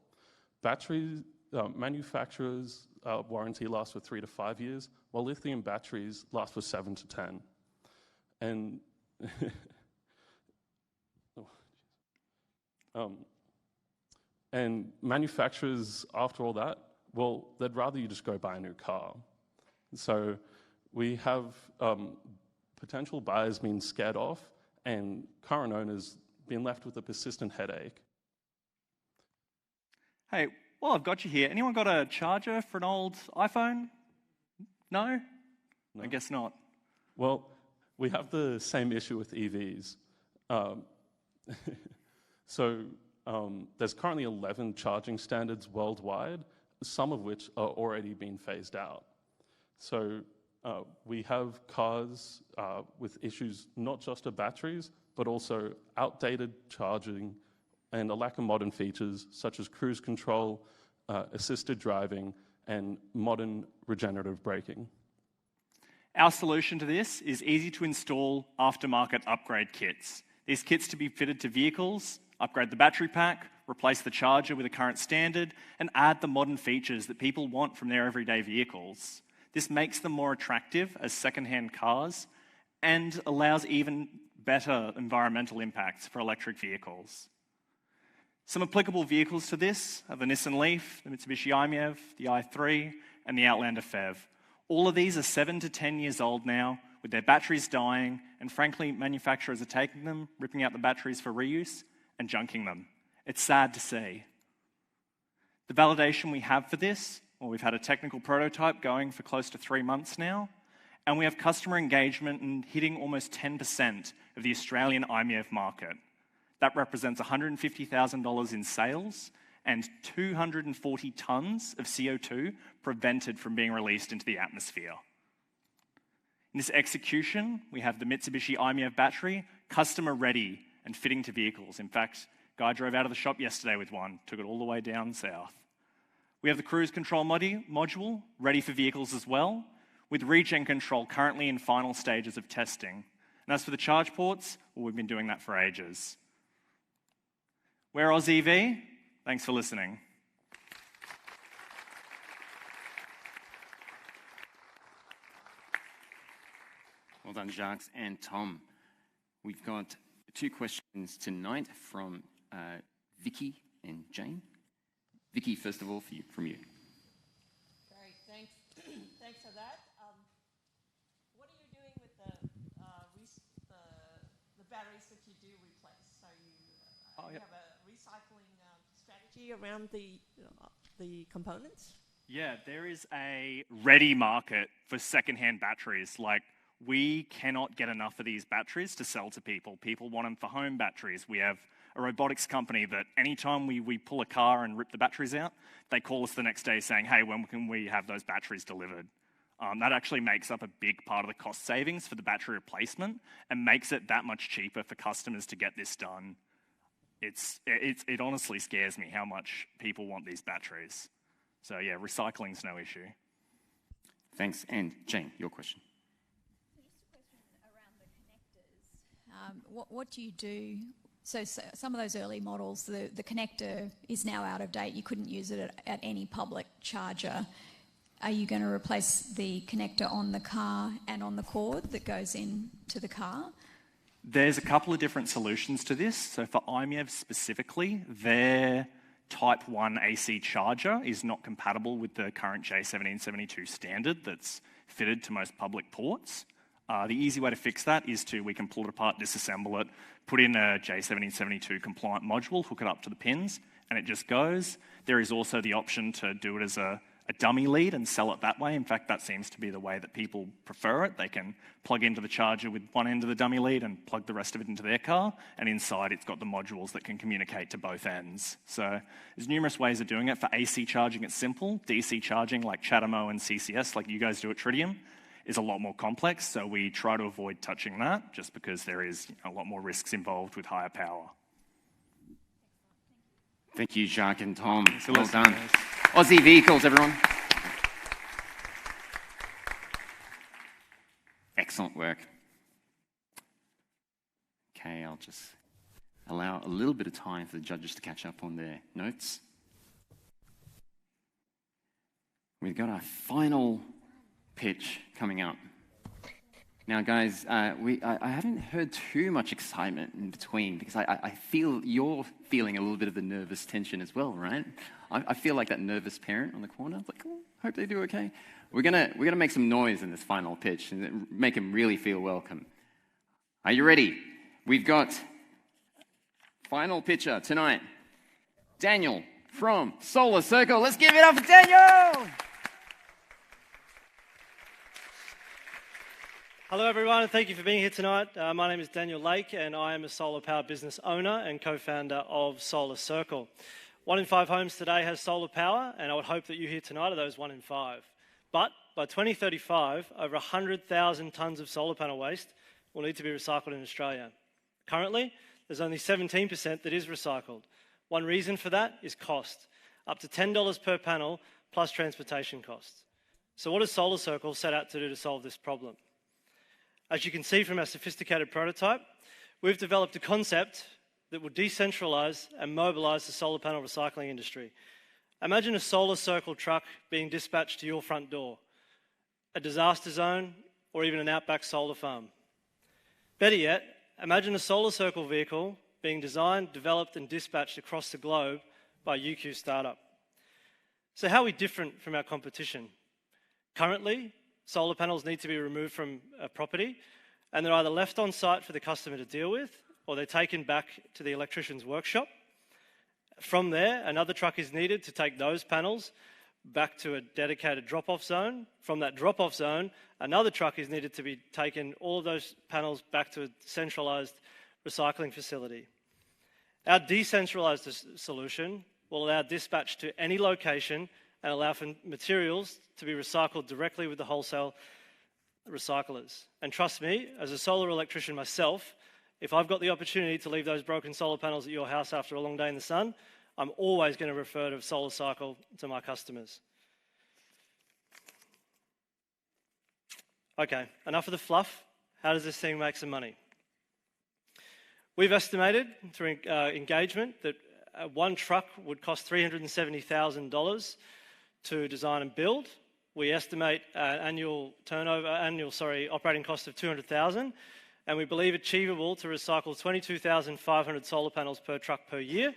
O: Battery manufacturers' warranty lasts for 3 to 5 years, while lithium batteries last for 7 to 10. And and manufacturers, after all that, well, they'd rather you just go buy a new car. So we have potential buyers being scared off and current owners being left with a persistent headache.
N: Hey, well, I've got you here. Anyone got a charger for an old iPhone? No? I guess not.
O: Well, we have the same issue with EVs. There's currently 11 charging standards worldwide, some of which are already being phased out. So we have cars with issues not just of batteries, but also outdated charging and a lack of modern features such as cruise control, assisted driving, and modern regenerative braking.
N: Our solution to this is easy to install aftermarket upgrade kits. These kits to be fitted to vehicles, upgrade the battery pack, replace the charger with a current standard, and add the modern features that people want from their everyday vehicles. This makes them more attractive as second-hand cars and allows even better environmental impacts for electric vehicles. Some applicable vehicles to this are the Nissan Leaf, the Mitsubishi i-MiEV, the i3, and the Outlander PHEV. All of these are 7 to 10 years old now, with their batteries dying, and frankly, manufacturers are taking them, ripping out the batteries for reuse, and junking them. It's sad to see. The validation we have for this, well, we've had a technical prototype going for close to 3 months now, and we have customer engagement and hitting almost 10% of the Australian i-MiEV market. That represents $150,000 in sales and 240 tonnes of CO2 prevented from being released into the atmosphere. In this execution, we have the Mitsubishi i-MiEV battery customer ready and fitting to vehicles. In fact, guy drove out of the shop yesterday with one, took it all the way down south. We have the cruise control module ready for vehicles as well, with regen control currently in final stages of testing. And as for the charge ports, well, we've been doing that for ages. We're OzEV. Thanks for listening.
A: Well done, Jacques and Tom. We've got 2 questions tonight from Vicky and Jane. Vicky, first of all, from you.
F: Great, thanks. Thanks for that. What are you doing with the batteries that you do replace? So you have a recycling strategy around the components?
N: Yeah, there is a ready market for second-hand batteries. Like, we cannot get enough of these batteries to sell to people. People want them for home batteries. We have a robotics company that anytime we pull a car and rip the batteries out, they call us the next day saying, hey, when can we have those batteries delivered? That actually makes up a big part of the cost savings for the battery replacement and makes it that much cheaper for customers to get this done. It honestly scares me how much people want these batteries. So yeah, recycling's no issue.
A: Thanks. And Jane, your question.
J: What do you do? So some of those early models, the connector is now out of date. You couldn't use it at any public charger. Are you going to replace the connector on the car and on the cord that goes into the car?
N: There's a couple of different solutions to this. So for i-MiEV specifically, their Type 1 AC charger is not compatible with the current J1772 standard that's fitted to most public ports. The easy way to fix that is we can pull it apart, disassemble it, put in a J1772 compliant module, hook it up to the pins, and it just goes. There is also the option to do it as a dummy lead and sell it that way. In fact, that seems to be the way that people prefer it. They can plug into the charger with one end of the dummy lead and plug the rest of it into their car, and inside it's got the modules that can communicate to both ends. So there's numerous ways of doing it. For AC charging, it's simple. DC charging, like Chatamo and CCS, like you guys do at Tritium, is a lot more complex, so we try to avoid touching that just because there is a lot more risks involved with higher power.
A: Thank you, Jacques and Tom. Well done. Aussie Vehicles, everyone. Excellent work. Okay, I'll just allow a little bit of time for the judges to catch up on their notes. We've got our final pitch coming up. Now, guys, I haven't heard too much excitement in between because I feel you're feeling a little bit of the nervous tension as well, right? I feel like that nervous parent on the corner. Like, oh, hope they do okay. We're gonna make some noise in this final pitch and make them really feel welcome. Are you ready? We've got final pitcher tonight, Daniel from Solar Circle. Let's give it up for Daniel!
P: Hello everyone, and thank you for being here tonight. My name is Daniel Lake and I am a solar power business owner and co-founder of Solar Circle. 1 in 5 homes today has solar power, and I would hope that you here tonight are those 1 in 5. But by 2035, over 100,000 tonnes of solar panel waste will need to be recycled in Australia. Currently, there's only 17% that is recycled. One reason for that is cost, up to $10 per panel plus transportation costs. So what does Solar Circle set out to do to solve this problem? As you can see from our sophisticated prototype, we've developed a concept that will decentralize and mobilize the solar panel recycling industry. Imagine a Solar Circle truck being dispatched to your front door, a disaster zone, or even an outback solar farm. Better yet, imagine a Solar Circle vehicle being designed, developed, and dispatched across the globe by a UQ startup. So how are we different from our competition? Currently, solar panels need to be removed from a property, and they're either left on site for the customer to deal with, or they're taken back to the electrician's workshop. From there, another truck is needed to take those panels back to a dedicated drop-off zone. From that drop-off zone, another truck is needed to be taken, all of those panels back to a centralised recycling facility. Our decentralised solution will allow dispatch to any location and allow for materials to be recycled directly with the wholesale recyclers. And trust me, as a solar electrician myself, if I've got the opportunity to leave those broken solar panels at your house after a long day in the sun, I'm always going to refer to Solar Cycle to my customers. Okay, enough of the fluff. How does this thing make some money? We've estimated through engagement that one truck would cost $370,000 to design and build. We estimate operating cost of $200,000, and we believe achievable to recycle 22,500 solar panels per truck per year,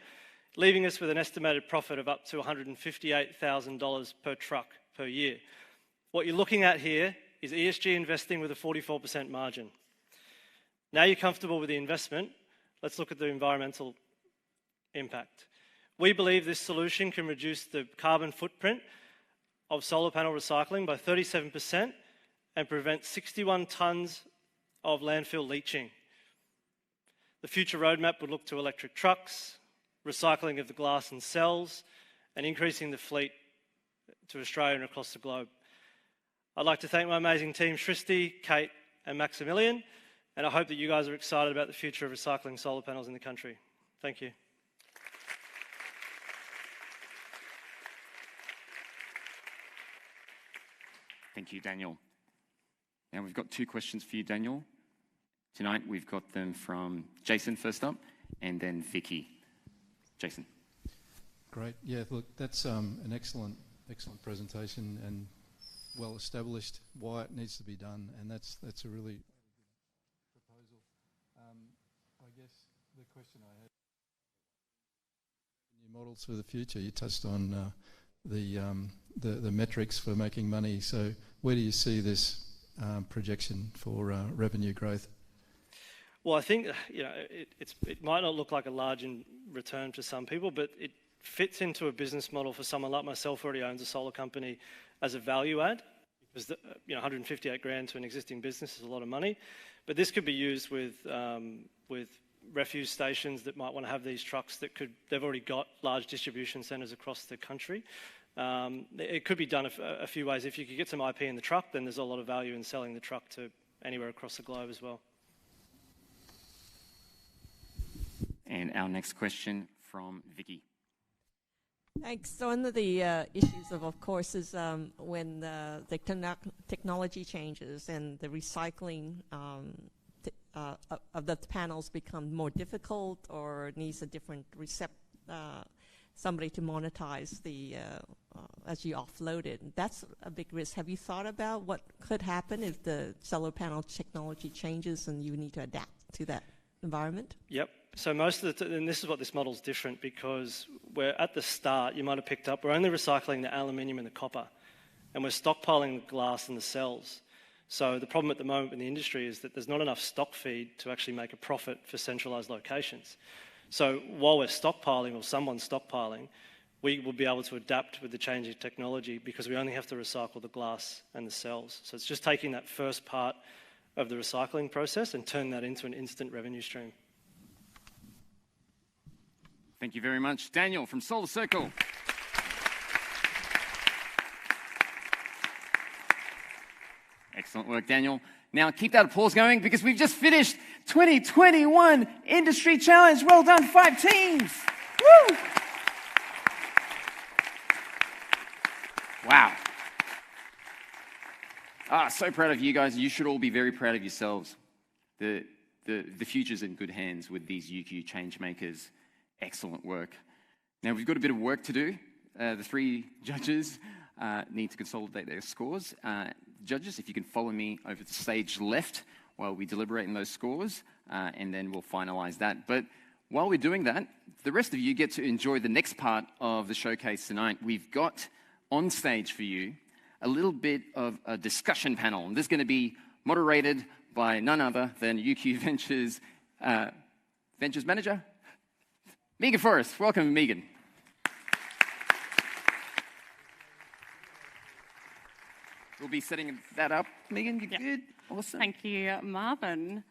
P: leaving us with an estimated profit of up to $158,000 per truck per year. What you're looking at here is ESG investing with a 44% margin. Now you're comfortable with the investment, let's look at the environmental impact. We believe this solution can reduce the carbon footprint of solar panel recycling by 37% and prevent 61 tonnes of landfill leaching. The future roadmap would look to electric trucks, recycling of the glass and cells, and increasing the fleet to Australia and across the globe. I'd like to thank my amazing team, Shristi, Kate, and Maximilian, and I hope that you guys are excited about the future of recycling solar panels in the country. Thank you.
A: Thank you, Daniel. Now we've got two questions for you, Daniel. Tonight we've got them from Jason first up, and then Vicky. Jason.
D: Great. Yeah, look, that's an excellent presentation and well established why it needs to be done, and that's a really proposal. I guess the question I had, new models for the future. You touched on the metrics for making money. So where do you see this projection for revenue growth?
P: Well, I think it might not look like a large return to some people, but it fits into a business model for someone like myself who already owns a solar company as a value add. Because 158 grand to an existing business is a lot of money, but this could be used with refuse stations that might want to have these trucks they've already got large distribution centres across the country. It could be done a few ways. If you could get some IP in the truck, then there's a lot of value in selling the truck to anywhere across the globe as well.
A: And our next question from Vicky.
F: Thanks. So one of the issues of course, is when the technology changes and the recycling of the panels become more difficult or needs a different somebody to monetize as you offload it. That's a big risk. Have you thought about what could happen if the solar panel technology changes and you need to adapt to that environment?
P: Yep. So most of and this is what this model's different, because we're at the start, you might have picked up, we're only recycling the aluminium and the copper, and we're stockpiling the glass and the cells. So the problem at the moment in the industry is that there's not enough stock feed to actually make a profit for centralised locations. So while we're stockpiling, or someone's stockpiling, we will be able to adapt with the changing technology because we only have to recycle the glass and the cells. So it's just taking that first part of the recycling process and turn that into an instant revenue stream.
A: Thank you very much. Daniel from Solar Circle. Excellent work, Daniel. Now keep that applause going because we've just finished 2021 Industry Challenge. Well done, 5 teams. Woo! Wow. So proud of you guys. You should all be very proud of yourselves. The future's in good hands with these UQ change makers. Excellent work. Now, we've got a bit of work to do. The three judges need to consolidate their scores. Judges, if you can follow me over to stage left while we deliberate on those scores, and then we'll finalize that. But while we're doing that, the rest of you get to enjoy the next part of the showcase tonight. We've got on stage for you a little bit of a discussion panel. And this is going to be moderated by none other than UQ Ventures Ventures Manager, Megan Forrest. Welcome, Megan. We'll be setting that up. Megan, you good? Awesome.
Q: Thank you, Marvin.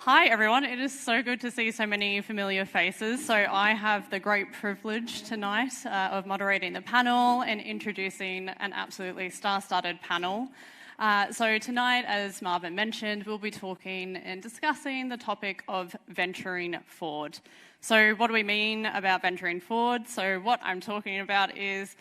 Q: Hi, everyone. It is so good to see so many familiar faces. So I have the great privilege tonight of moderating the panel and introducing an absolutely star-studded panel. So tonight, as Marvin mentioned, we'll be talking and discussing the topic of venturing forward. So what do we mean about venturing forward? So what I'm talking about is,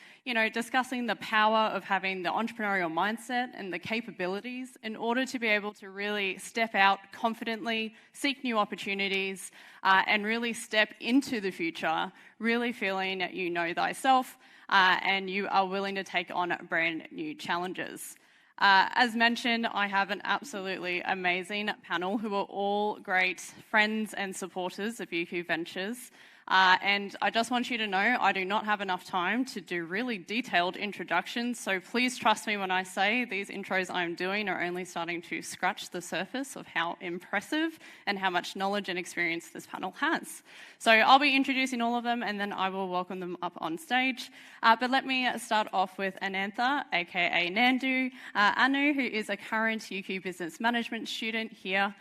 Q: discussing the power of having the entrepreneurial mindset and the capabilities in order to be able to really step out confidently, seek new opportunities, and really step into the future, really feeling that you know thyself and you are willing to take on brand new challenges. As mentioned, I have an absolutely amazing panel who are all great friends and supporters of UQ Ventures. And I just want you to know I do not have enough time to do really detailed introductions, so please trust me when I say these intros I'm doing are only starting to scratch the surface of how impressive and how much knowledge and experience this panel has. So I'll be introducing all of them and then I will welcome them up on stage. But let me start off with Anantha, aka Nandu Anu, who is a current UQ Business Management student here.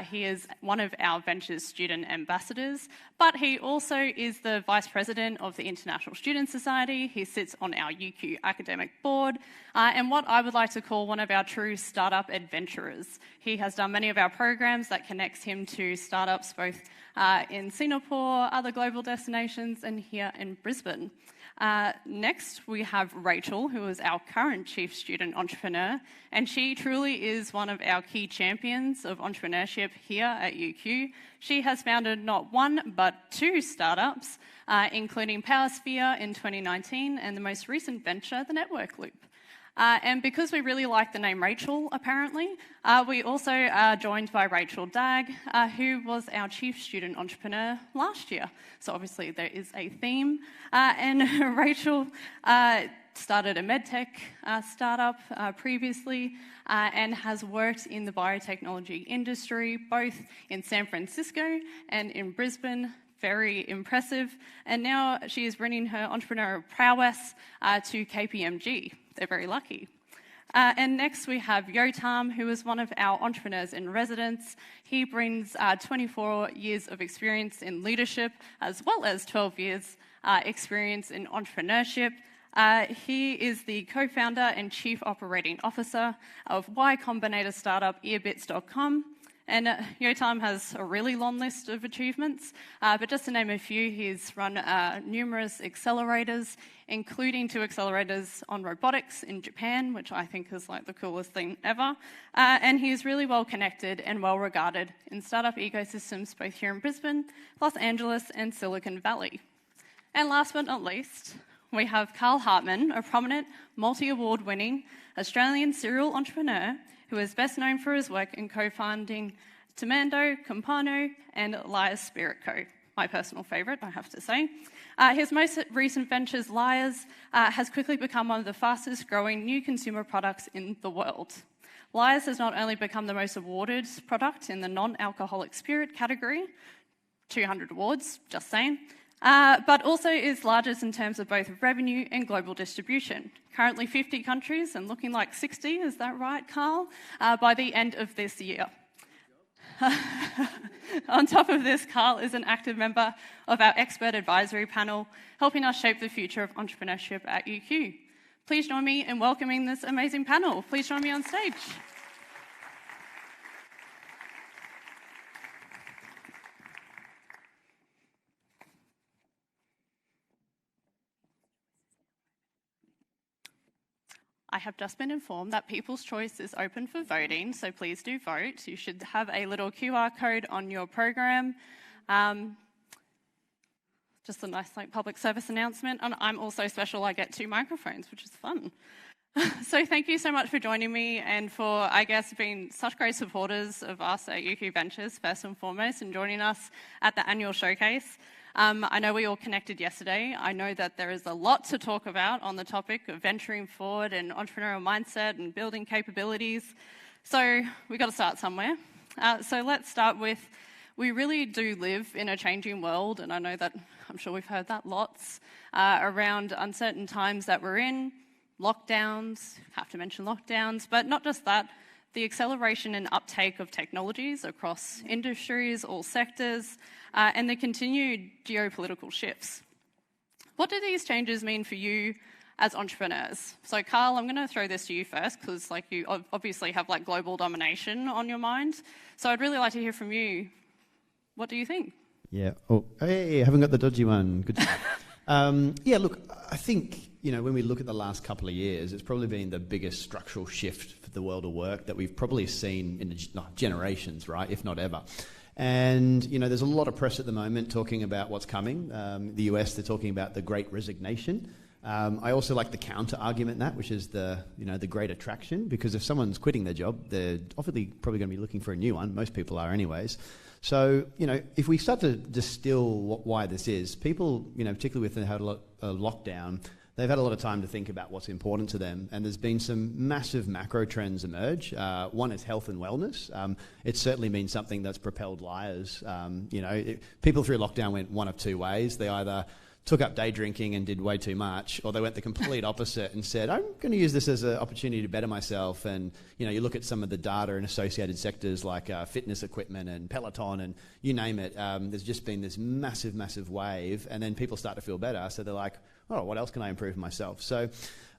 Q: He is one of our Ventures student ambassadors, but he also is the Vice President of the International Student Society. He sits on our UQ academic board and what I would like to call one of our true startup adventurers. He has done many of our programs that connects him to startups both in Singapore, other global destinations, and here in Brisbane. Next, we have Rachel, who is our current Chief Student Entrepreneur, and she truly is one of our key champions of entrepreneurship here at UQ. She has founded not one, but two startups, including PowerSphere in 2019 and the most recent venture, the Network Loop. And because we really like the name Rachel, apparently, we also are joined by Rachel Dagg, who was our Chief Student Entrepreneur last year. So obviously there is a theme. And Rachel started a medtech startup previously and has worked in the biotechnology industry, both in San Francisco and in Brisbane. Very impressive. And now she is bringing her entrepreneurial prowess to KPMG. They're very lucky. And next we have Yotam, who is one of our entrepreneurs in residence. He brings 24 years of experience in leadership, as well as 12 years experience in entrepreneurship. He is the co-founder and chief operating officer of Y Combinator startup earbits.com. And Yotam has a really long list of achievements, but just to name a few, he's run numerous accelerators, including 2 accelerators on robotics in Japan, which I think is like the coolest thing ever. And he's really well connected and well regarded in startup ecosystems, both here in Brisbane, Los Angeles, and Silicon Valley. And last but not least, we have Carl Hartman, a prominent multi-award winning Australian serial entrepreneur who is best known for his work in co-founding Tamando, Campano, and Liars Spirit Co. My personal favourite, I have to say. His most recent ventures, Liars, has quickly become one of the fastest growing new consumer products in the world. Liars has not only become the most awarded product in the non-alcoholic spirit category, 200 awards, just saying, but also is largest in terms of both revenue and global distribution. Currently 50 countries and looking like 60, is that right, Carl? By the end of this year. On top of this, Carl is an active member of our expert advisory panel, helping us shape the future of entrepreneurship at UQ. Please join me in welcoming this amazing panel. Please join me on stage. I have just been informed that People's Choice is open for voting, so please do vote. You should have a little QR code on your program. Just a nice public service announcement. And I'm also special, I get 2 microphones, which is fun. So thank you so much for joining me and for, I guess, being such great supporters of us at UQ Ventures, first and foremost, and joining us at the annual showcase. I know we all connected yesterday. I know that there is a lot to talk about on the topic of venturing forward and entrepreneurial mindset and building capabilities. So we've got to start somewhere. So let's start with, we really do live in a changing world, and I know that, I'm sure we've heard that lots, around uncertain times that we're in, lockdowns, have to mention lockdowns, but not just that, the acceleration and uptake of technologies across industries, all sectors, and the continued geopolitical shifts. What do these changes mean for you as entrepreneurs? So Carl, I'm going to throw this to you first because you obviously have global domination on your mind. So I'd really like to hear from you. What do you think?
R: Yeah. Oh, hey, haven't got the dodgy one. Good job. Yeah, look, I think, when we look at the last couple of years, it's probably been the biggest structural shift for the world of work that we've probably seen in generations, right, if not ever. And, there's a lot of press at the moment talking about what's coming. The US, they're talking about the Great Resignation. I also like the counter argument in that, which is the Great Attraction, because if someone's quitting their job, they're obviously probably going to be looking for a new one. Most people are anyways. So, if we start to distill why this is, people, particularly with the lockdown, they've had a lot of time to think about what's important to them, and there's been some massive macro trends emerge. One is health and wellness. It's certainly been something that's propelled liars. People through lockdown went one of 2 ways. They either took up day drinking and did way too much, or they went the complete opposite and said, I'm going to use this as an opportunity to better myself. And, you look at some of the data in associated sectors like fitness equipment and Peloton and you name it. There's just been this massive, massive wave, and then people start to feel better. So they're like, oh, what else can I improve myself? So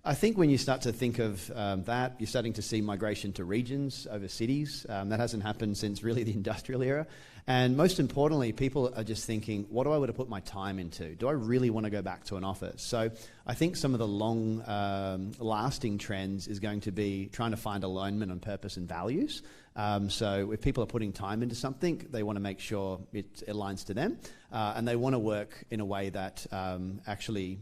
R: I think when you start to think of that, you're starting to see migration to regions over cities. That hasn't happened since really the industrial era. And most importantly, people are just thinking, what do I want to put my time into? Do I really want to go back to an office? So I think some of the long-lasting trends is going to be trying to find alignment on purpose and values. So if people are putting time into something, they want to make sure it aligns to them, and they want to work in a way that actually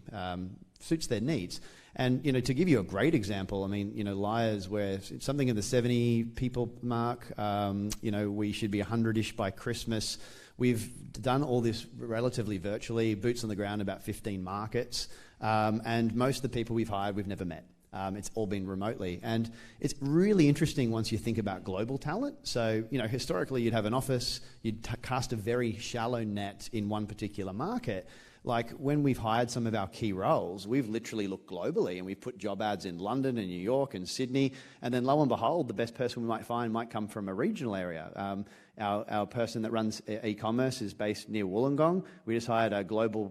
R: suits their needs. And, to give you a great example, Liars, where something in the 70 people mark, we should be 100-ish by Christmas. We've done all this relatively virtually, boots on the ground, about 15 markets. And most of the people we've hired, we've never met. It's all been remotely. And it's really interesting once you think about global talent. So, historically you'd have an office, you'd cast a very shallow net in one particular market. Like when we've hired some of our key roles, we've literally looked globally and we've put job ads in London and New York and Sydney. And then lo and behold, the best person we might find might come from a regional area. Our person that runs e-commerce is based near Wollongong. We just hired a global,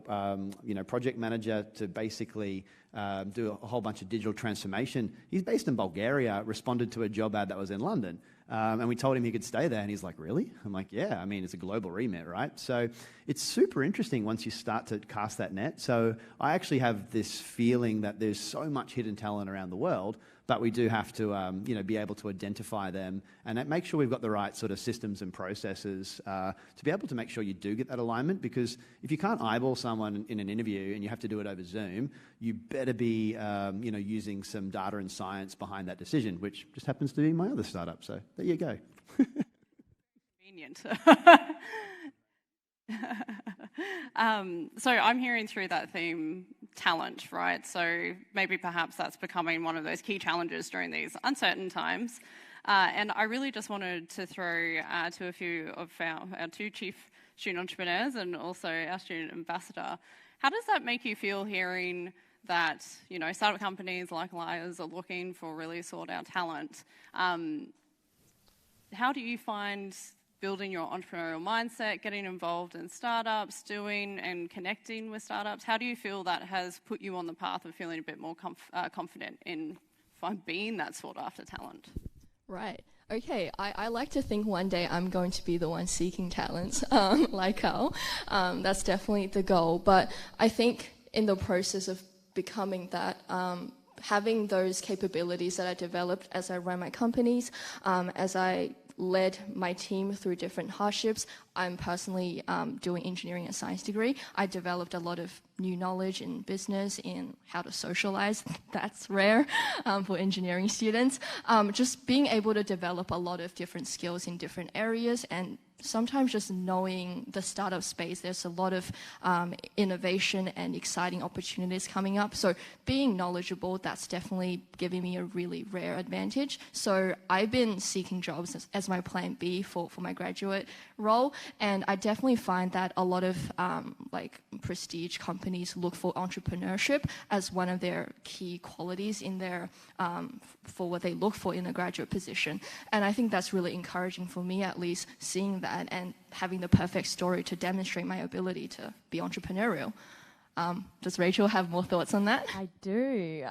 R: project manager to basically do a whole bunch of digital transformation. He's based in Bulgaria, responded to a job ad that was in London. And we told him he could stay there, and he's like, really? I'm like, yeah, it's a global remit, right? So it's super interesting once you start to cast that net. So I actually have this feeling that there's so much hidden talent around the world, but we do have to, be able to identify them and make sure we've got the right sort of systems and processes to be able to make sure you do get that alignment. Because if you can't eyeball someone in an interview and you have to do it over Zoom, you better be, using some data and science behind that decision, which just happens to be my other startup. So there you go.
Q: Convenient. So I'm hearing through that theme talent, right? So maybe perhaps that's becoming one of those key challenges during these uncertain times. And I really just wanted to throw to a few of our 2 chief student entrepreneurs and also our student ambassador. How does that make you feel hearing that, startup companies like Liars are looking for really sought out talent? How do you find building your entrepreneurial mindset, getting involved in startups, doing and connecting with startups? How do you feel that has put you on the path of feeling a bit more confident in being that sought after talent?
S: Right. Okay. I like to think one day I'm going to be the one seeking talent, like Carl. That's definitely the goal. But I think in the process of becoming that, having those capabilities that I developed as I ran my companies, as I led my team through different hardships. I'm personally doing engineering and science degree. I developed a lot of new knowledge in business, in how to socialize. That's rare for engineering students. Just being able to develop a lot of different skills in different areas, and sometimes just knowing the startup space, there's a lot of innovation and exciting opportunities coming up. So being knowledgeable, that's definitely giving me a really rare advantage. So I've been seeking jobs as my plan B for my graduate role. And I definitely find that a lot of like prestige companies look for entrepreneurship as one of their key qualities in their for what they look for in a graduate position. And I think that's really encouraging for me, at least, seeing that and having the perfect story to demonstrate my ability to be entrepreneurial. Does Rachel have more thoughts on that?
T: I do.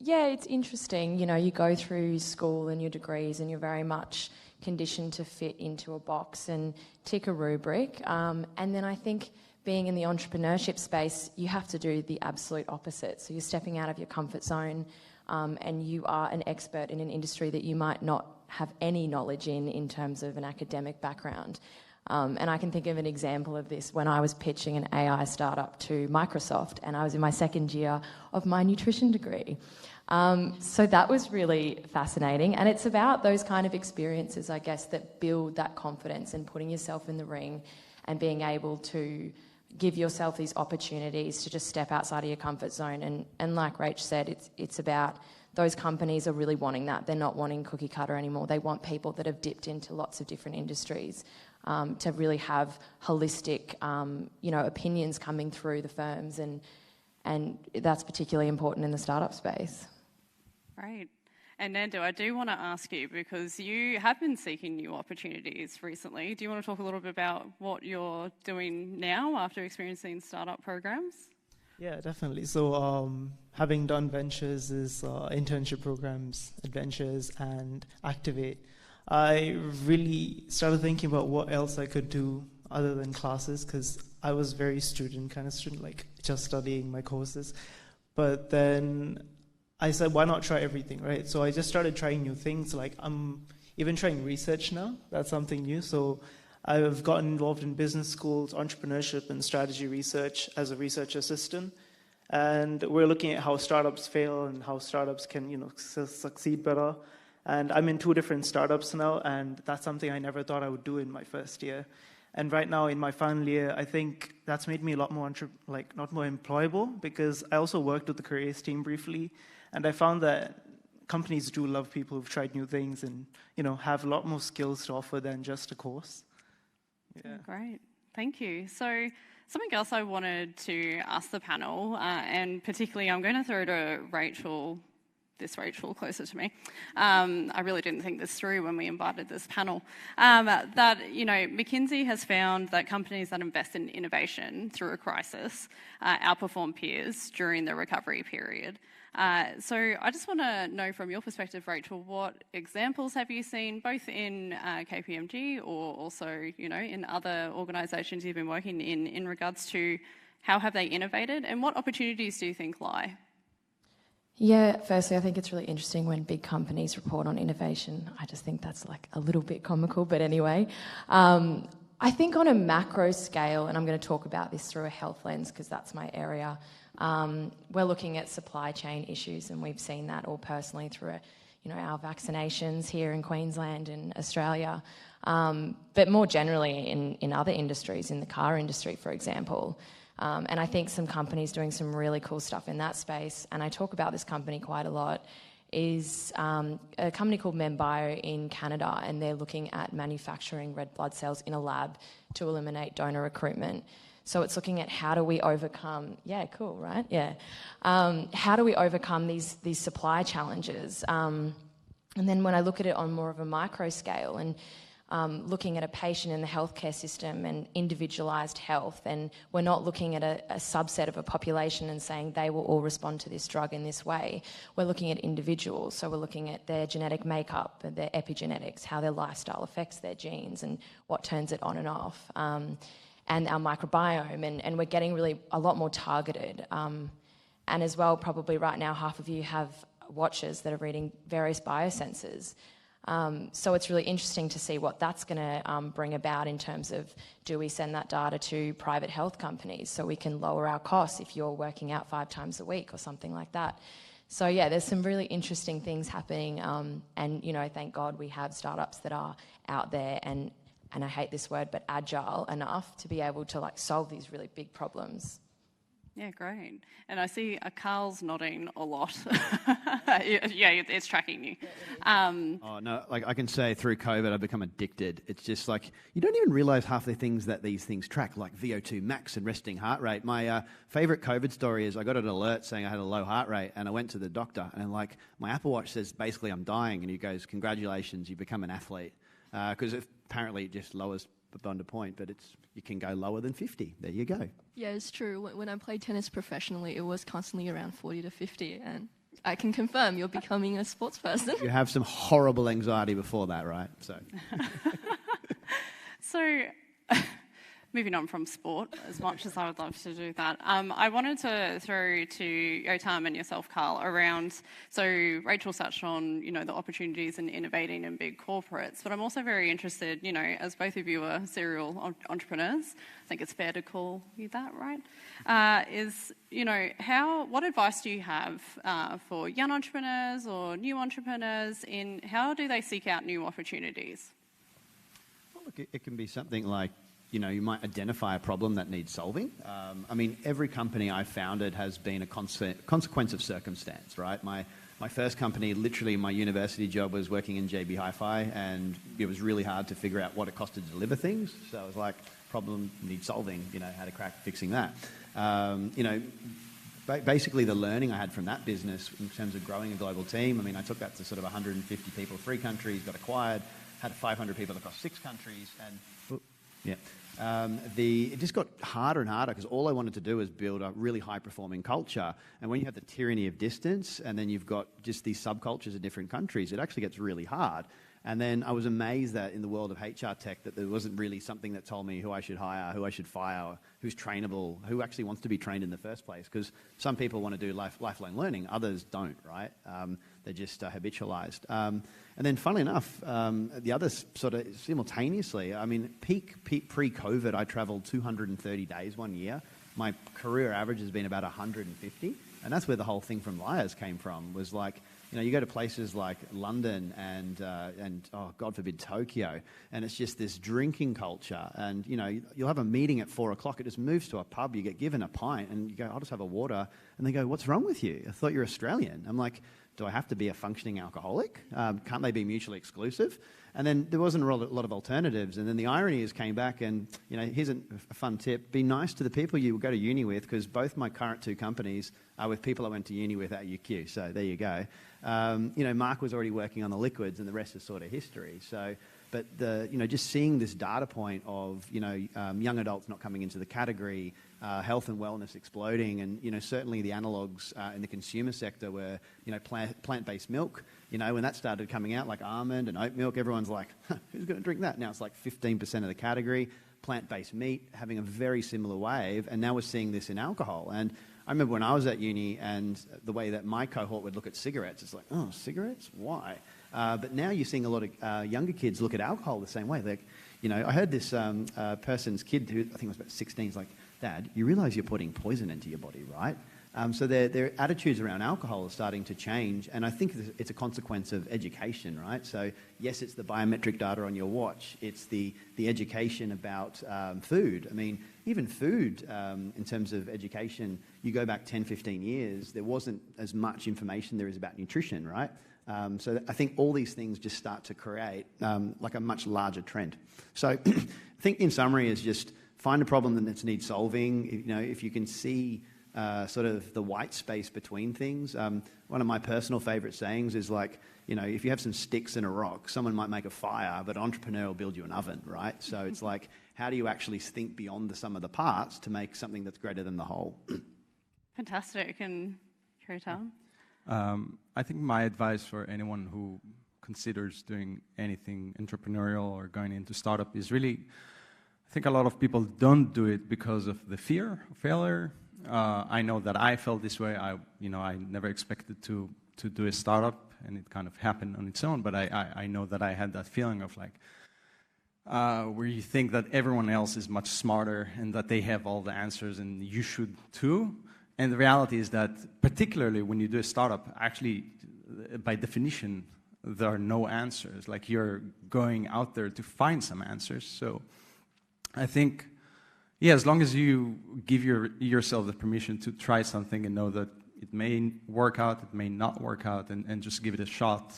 T: Yeah, it's interesting. You know, you go through school and your degrees and you're very much conditioned to fit into a box and tick a rubric. And then I think being in the entrepreneurship space, you have to do the absolute opposite. So you're stepping out of your comfort zone, and you are an expert in an industry that you might not have any knowledge in terms of an academic background. And I can think of an example of this when I was pitching an AI startup to Microsoft, and I was in my second year of my nutrition degree. So that was really fascinating, and it's about those kind of experiences, I guess, that build that confidence and putting yourself in the ring and being able to give yourself these opportunities to just step outside of your comfort zone. And like Rach said, it's about those companies are really wanting that. They're not wanting cookie cutter anymore. They want people that have dipped into lots of different industries to really have holistic, opinions coming through the firms, and that's particularly important in the startup space.
Q: Right. And Nando, I do want to ask you, because you have been seeking new opportunities recently. Do you want to talk a little bit about what you're doing now after experiencing startup programs?
U: Yeah, definitely. So having done Ventures is internship programs, Adventures, and Activate, I really started thinking about what else I could do other than classes, because I was very student, like just studying my courses. But then I said, why not try everything, right? So I just started trying new things. Like I'm even trying research now. That's something new. So I've gotten involved in business schools, entrepreneurship, and strategy research as a research assistant. And we're looking at how startups fail and how startups can, succeed better. And I'm in 2 different startups now, and that's something I never thought I would do in my first year. And right now in my final year, I think that's made me a lot more, not more employable, because I also worked with the careers team briefly, and I found that companies do love people who've tried new things and, have a lot more skills to offer than just a course. Yeah.
Q: Great. Thank you. So something else I wanted to ask the panel, and particularly I'm going to throw to Rachel closer to me. I really didn't think this through when we invited this panel. That, McKinsey has found that companies that invest in innovation through a crisis outperform peers during the recovery period. So I just want to know from your perspective, Rachel, what examples have you seen, both in KPMG or also, in other organisations you've been working in regards to how have they innovated, and what opportunities do you think lie?
T: Yeah, firstly, I think it's really interesting when big companies report on innovation. I just think that's like a little bit comical, but anyway. I think on a macro scale, and I'm going to talk about this through a health lens because that's my area, we're looking at supply chain issues, and we've seen that all personally through our vaccinations here in Queensland and Australia, but more generally in other industries, in the car industry, for example. And I think some companies doing some really cool stuff in that space, and I talk about this company quite a lot, is a company called MemBio in Canada, and they're looking at manufacturing red blood cells in a lab to eliminate donor recruitment. So it's looking at how do we overcome, yeah, cool, right? Yeah. How do we overcome these supply challenges? And then when I look at it on more of a micro scale and looking at a patient in the healthcare system and individualised health, and we're not looking at a subset of a population and saying they will all respond to this drug in this way. We're looking at individuals, so we're looking at their genetic makeup, their epigenetics, how their lifestyle affects their genes and what turns it on and off, and our microbiome, and we're getting really a lot more targeted. And as well, probably right now, half of you have watches that are reading various biosensors. So it's really interesting to see what that's going to bring about in terms of, do we send that data to private health companies so we can lower our costs if you're working out 5 times a week or something like that. So yeah, there's some really interesting things happening, and you know, thank God we have startups that are out there and I hate this word, but agile enough to be able to like solve these really big problems.
Q: Yeah, great. And I see Carl's nodding a lot. Yeah, it's tracking you.
R: Oh, no, like I can say through COVID, I've become addicted. It's just like, you don't even realize half the things that these things track, like VO2 max and resting heart rate. My favorite COVID story is I got an alert saying I had a low heart rate, and I went to the doctor, and like my Apple Watch says basically I'm dying, and he goes, congratulations, you become an athlete. Because apparently it just lowers beyond a point, but you can go lower than 50. There you go.
S: Yeah, it's true. When I played tennis professionally, it was constantly around 40 to 50, and I can confirm you're becoming a sports person.
R: You have some horrible anxiety before that, right?
Q: So, moving on from sport, as much as I would love to do that, I wanted to throw to Yotam and yourself, Carl, around, so Rachel touched on, you know, the opportunities in innovating in big corporates, but I'm also very interested, you know, as both of you are serial entrepreneurs, I think it's fair to call you that, right? Is, you know, what advice do you have for young entrepreneurs or new entrepreneurs in how do they seek out new opportunities?
R: Well, look, it can be something like, you know, you might identify a problem that needs solving. I mean, every company I founded has been a consequence of circumstance, right? My first company, literally my university job was working in JB Hi-Fi, and it was really hard to figure out what it costed to deliver things. So I was like, problem needs solving, you know, how to crack fixing that. You know, basically the learning I had from that business in terms of growing a global team, I mean, I took that to sort of 150 people, 3 countries, got acquired, had 500 people across 6 countries, and yeah. It just got harder and harder because all I wanted to do was build a really high-performing culture. And when you have the tyranny of distance and then you've got just these subcultures in different countries, it actually gets really hard. And then I was amazed that in the world of HR tech that there wasn't really something that told me who I should hire, who I should fire, who's trainable, who actually wants to be trained in the first place. Because some people want to do lifelong learning, others don't, right? They're just habitualized. And then funnily enough, the others sort of simultaneously, I mean, peak pre-COVID, I traveled 230 days one year. My career average has been about 150. And that's where the whole thing from Liars came from, was like, you know, you go to places like London and oh, God forbid, Tokyo, and it's just this drinking culture. And, you know, you'll have a meeting at 4 o'clock, it just moves to a pub, you get given a pint, and you go, I'll just have a water. And they go, what's wrong with you? I thought you're Australian. I'm like, do I have to be a functioning alcoholic? Can't they be mutually exclusive? And then there wasn't a lot of alternatives. And then the irony is came back and, you know, here's a fun tip. Be nice to the people you go to uni with, because both my current 2 companies are with people I went to uni with at UQ. So there you go. You know, Mark was already working on the liquids and the rest is sort of history. So, but you know, just seeing this data point of, you know, young adults not coming into the category, health and wellness exploding, and, you know, certainly the analogs in the consumer sector were, you know, plant-based milk. You know, when that started coming out, like almond and oat milk, everyone's like, who's going to drink that? Now it's like 15% of the category. Plant-based meat having a very similar wave, and now we're seeing this in alcohol. And I remember when I was at uni and the way that my cohort would look at cigarettes, it's like, oh, cigarettes? Why? But now you're seeing a lot of younger kids look at alcohol the same way. Like, you know, I heard this person's kid who I think was about 16, is like, Dad, you realize you're putting poison into your body, right? So their attitudes around alcohol are starting to change, and I think it's a consequence of education, right? So yes, it's the biometric data on your watch. It's the education about food. I mean, even food, in terms of education, you go back 10, 15 years, there wasn't as much information there is about nutrition, right? So I think all these things just start to create like a much larger trend. So I think in summary is just find a problem that needs solving. You know, if you can see sort of the white space between things. One of my personal favorite sayings is like, you know, if you have some sticks and a rock, someone might make a fire, but an entrepreneur will build you an oven, right? So it's like, how do you actually think beyond the sum of the parts to make something that's greater than the whole?
Q: Fantastic. And Yotam?
B: I think my advice for anyone who considers doing anything entrepreneurial or going into startup is really, I think a lot of people don't do it because of the fear of failure. I know that I felt this way. I never expected to do a startup, and it kind of happened on its own. But I know that I had that feeling of like, where you think that everyone else is much smarter and that they have all the answers and you should too. And the reality is that, particularly when you do a startup, actually, by definition, there are no answers. Like, you're going out there to find some answers. So I think, yeah, as long as you give yourself the permission to try something and know that it may work out, it may not work out, and just give it a shot,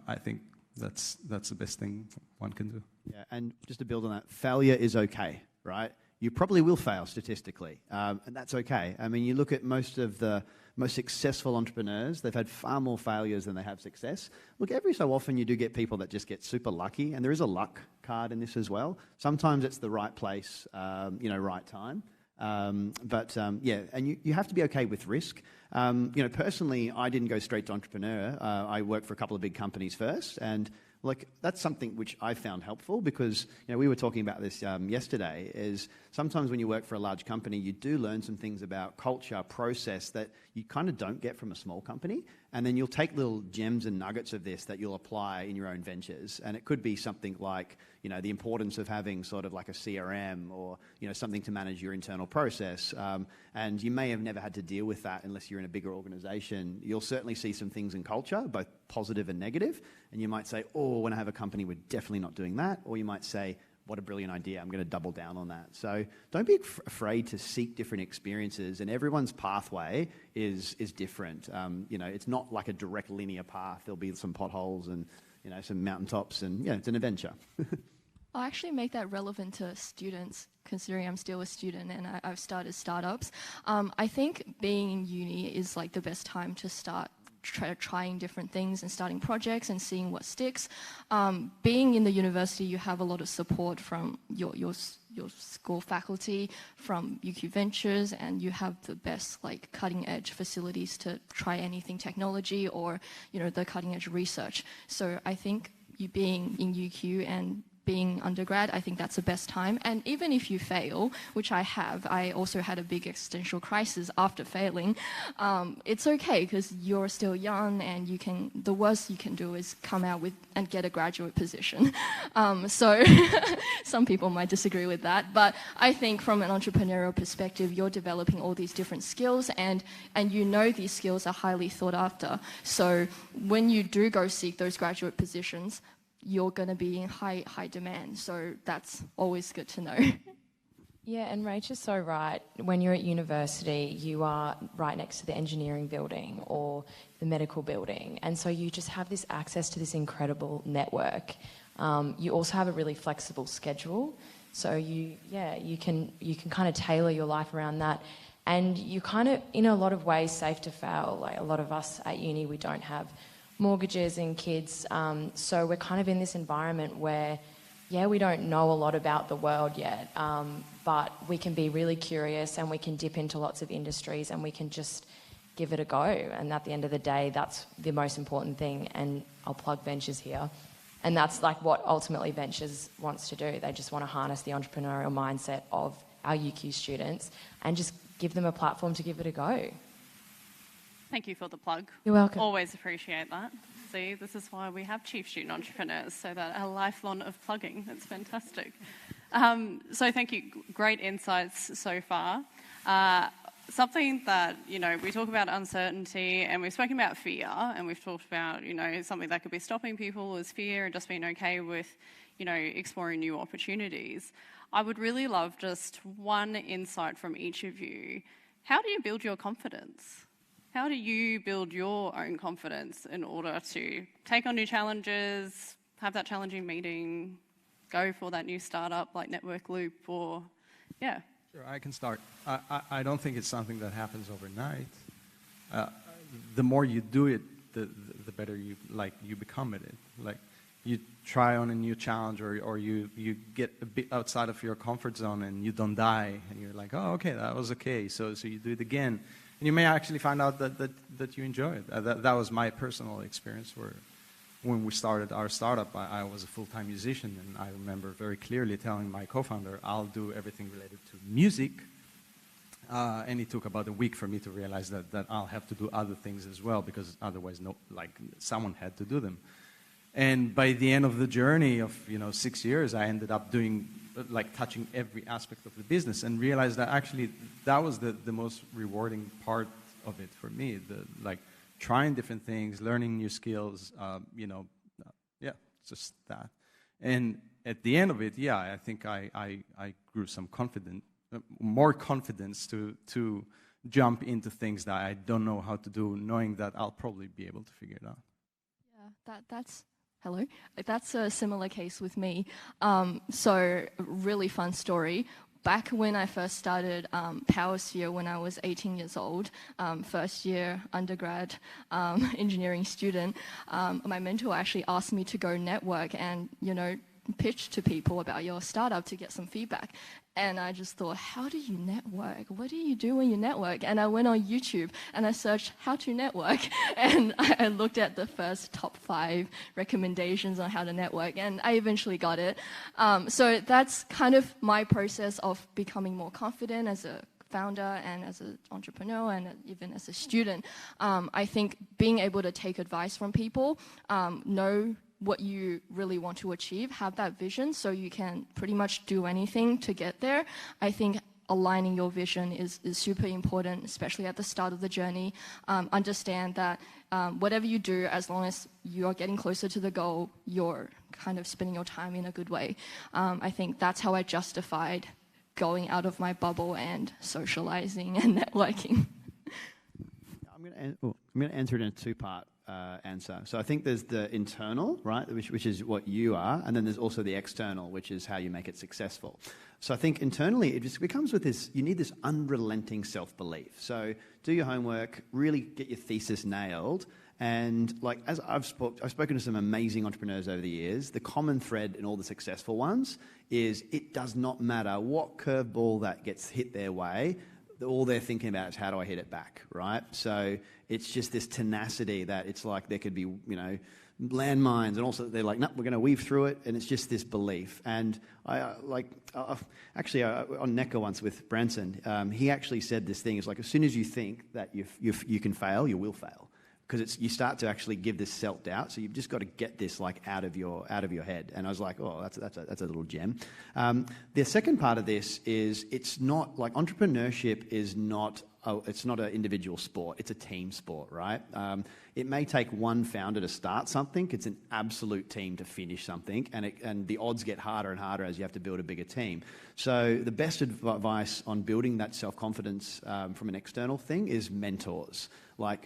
B: I think that's the best thing one can do.
R: Yeah, and just to build on that, failure is okay, right? You probably will fail statistically, and that's okay. I mean, you look at most of the most successful entrepreneurs, they've had far more failures than they have success. Look, every so often you do get people that just get super lucky, and there is a luck card in this as well. Sometimes it's the right place, right time. Yeah, and you have to be okay with risk. Personally, I didn't go straight to entrepreneur. I worked for a couple of big companies first, and that's something which I found helpful because, we were talking about this yesterday, is sometimes when you work for a large company, you do learn some things about culture, process that you kind of don't get from a small company. And then you'll take little gems and nuggets of this that you'll apply in your own ventures. And it could be something like, the importance of having sort of like a CRM or, something to manage your internal process. And you may have never had to deal with that unless you're in a bigger organization. You'll certainly see some things in culture, both positive and negative. And you might say, oh, when I have a company, we're definitely not doing that. Or you might say, what a brilliant idea, I'm going to double down on that. So don't be afraid to seek different experiences, and everyone's pathway is different. It's not like a direct linear path. There'll be some potholes and some mountaintops, and it's an adventure.
S: I'll actually make that relevant to students, considering I'm still a student and I've started startups. I think being in uni is like the best time to start trying different things and starting projects and seeing what sticks. Being in the university, you have a lot of support from your school faculty, from UQ Ventures, and you have the best cutting edge facilities to try anything technology or the cutting edge research. So I think you being in UQ and being undergrad, I think that's the best time. And even if you fail, which I have, I also had a big existential crisis after failing. It's okay because you're still young, and the worst you can do is come out with and get a graduate position. So some people might disagree with that, but I think from an entrepreneurial perspective, you're developing all these different skills, and these skills are highly sought after. So when you do go seek those graduate positions, you're going to be in high demand. So that's always good to know.
T: Yeah, and Rachel's so right. When you're at university, you are right next to the engineering building or the medical building. And so you just have this access to this incredible network. You also have a really flexible schedule. So you can kind of tailor your life around that. And you kind of, in a lot of ways, safe to fail. Like a lot of us at uni, we don't have mortgages and kids, so we're kind of in this environment where, we don't know a lot about the world yet, but we can be really curious and we can dip into lots of industries and we can just give it a go. And at the end of the day, that's the most important thing. And I'll plug Ventures here. And that's what ultimately Ventures wants to do. They just want to harness the entrepreneurial mindset of our UQ students and just give them a platform to give it a go.
Q: Thank you for the plug.
T: You're welcome.
Q: Always appreciate that. See, this is why we have chief student entrepreneurs, so that a lifelong of plugging. That's fantastic. So thank you. Great insights so far. Something that, we talk about uncertainty, and we've spoken about fear, and we've talked about, something that could be stopping people is fear and just being okay with, exploring new opportunities. I would really love just one insight from each of you. How do you build your confidence? How do you build your own confidence in order to take on new challenges, have that challenging meeting, go for that new startup like Network Loop, or, yeah?
B: Sure, I can start. I don't think it's something that happens overnight. The more you do it, the better you become at it. Like, you try on a new challenge, or you get a bit outside of your comfort zone and you don't die, and you're like, oh, okay, that was okay. So you do it again. And you may actually find out that you enjoy it. That was my personal experience, where when we started our startup, I was a full-time musician, and I remember very clearly telling my co-founder, I'll do everything related to music, And it took about a week for me to realize that I'll have to do other things as well, because otherwise, someone had to do them. And by the end of the journey of 6 years, I ended up doing touching every aspect of the business, and realized that actually that was the most rewarding part of it for me. Trying different things, learning new skills. Just that. And at the end of it, I think I grew some more confidence to jump into things that I don't know how to do, knowing that I'll probably be able to figure it out.
S: Yeah, that's a similar case with me. So really fun story. Back when I first started PowerSphere when I was 18 years old, first year undergrad engineering student, my mentor actually asked me to go network and, pitch to people about your startup to get some feedback. And I just thought, how do you network? What do you do when you network? And I went on YouTube and I searched how to network. And I looked at the first top 5 recommendations on how to network, and I eventually got it. So that's kind of my process of becoming more confident as a founder and as an entrepreneur and even as a student. I think being able to take advice from people, know what you really want to achieve, have that vision so you can pretty much do anything to get there. I think aligning your vision is super important, especially at the start of the journey. Understand that whatever you do, as long as you are getting closer to the goal, you're kind of spending your time in a good way. I think that's how I justified going out of my bubble and socializing and networking.
R: I'm going to answer it in a two-part answer. So I think there's the internal, right, which is what you are, and then there's also the external, which is how you make it successful. So I think internally it just becomes with this, you need this unrelenting self-belief. So do your homework, really get your thesis nailed, and as I've spoken to some amazing entrepreneurs over the years, the common thread in all the successful ones is it does not matter what curveball that gets hit their way, all they're thinking about is how do I hit it back, right? So it's just this tenacity that it's like there could be, landmines, and also they're like, no, we're going to weave through it, and it's just this belief. And actually on Necker once with Branson, he actually said this thing, it's like as soon as you think that you can fail, you will fail. Because you start to actually give this self-doubt, so you've just got to get this out of your head. And I was like, oh, that's a little gem. The second part of this is it's not entrepreneurship is not it's not an individual sport; it's a team sport, right? It may take one founder to start something; it's an absolute team to finish something, and the odds get harder and harder as you have to build a bigger team. So the best advice on building that self-confidence from an external thing is mentors.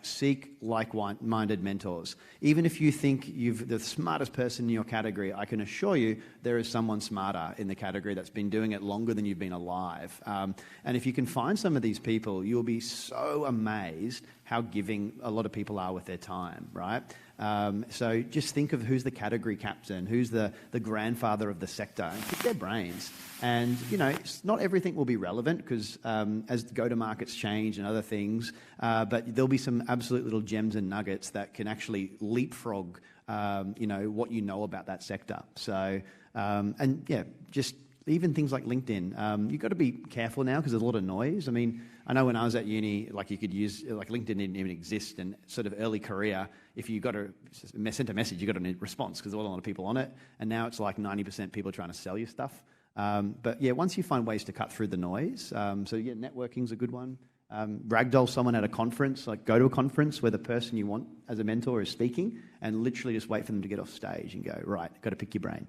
R: Seek like-minded mentors. Even if you think you've the smartest person in your category, I can assure you there is someone smarter in the category that's been doing it longer than you've been alive. And if you can find some of these people, you'll be so amazed how giving a lot of people are with their time, right? So just think of who's the category captain, who's the grandfather of the sector, and pick their brains. And, not everything will be relevant because as go-to-markets change and other things, but there'll be some absolute little gems and nuggets that can actually leapfrog, what you know about that sector. So, just even things like LinkedIn. You've got to be careful now because there's a lot of noise. I mean, I know when I was at uni, you could use, LinkedIn didn't even exist, and sort of early career, if you sent a message, you got a response because there wasn't a lot of people on it. And now it's 90% people trying to sell you stuff. But once you find ways to cut through the noise, networking's a good one. Ragdoll someone at a conference, go to a conference where the person you want as a mentor is speaking and literally just wait for them to get off stage and go, right, got to pick your brain.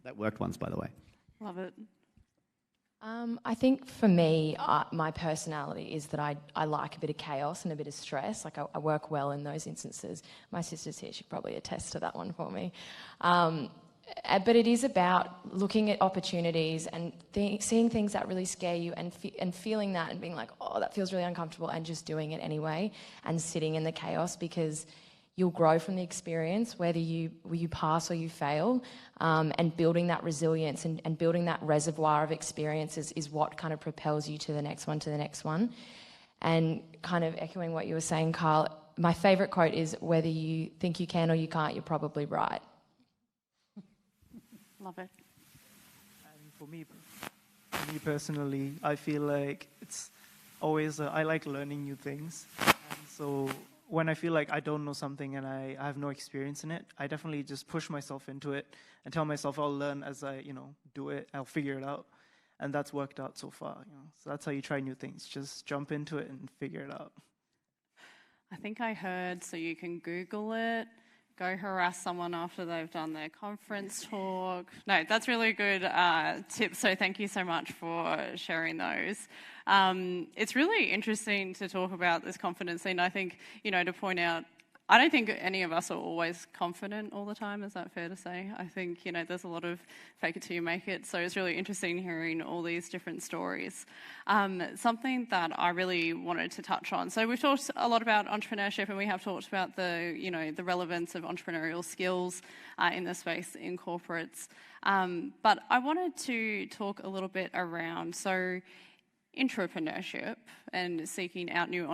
R: That worked once, by the way.
Q: Love it.
T: I think for me, my personality is that I like a bit of chaos and a bit of stress. I work well in those instances. My sister's here; she could probably attest to that one for me. But it is about looking at opportunities and seeing things that really scare you and feeling that and being like, oh, that feels really uncomfortable, and just doing it anyway and sitting in the chaos, because you'll grow from the experience, whether you pass or you fail, and building that resilience and building that reservoir of experiences is what kind of propels you to the next one. And kind of echoing what you were saying, Carl, my favourite quote is, whether you think you can or you can't, you're probably right.
Q: Love it.
U: And for me personally, I feel like it's always, I like learning new things. And so when I feel like I don't know something and I have no experience in it, I definitely just push myself into it and tell myself I'll learn as I, do it. I'll figure it out. And that's worked out so far. So that's how you try new things. Just jump into it and figure it out.
Q: I think I heard, so you can Google it, go harass someone after they've done their conference talk. No, that's really good tip. So thank you so much for sharing those. It's really interesting to talk about this confidence thing. I think, to point out, I don't think any of us are always confident all the time. Is that fair to say? I think, there's a lot of fake it till you make it. So it's really interesting hearing all these different stories. Something that I really wanted to touch on. So we've talked a lot about entrepreneurship, and we have talked about the relevance of entrepreneurial skills in the space in corporates. But I wanted to talk a little bit around, entrepreneurship and seeking out new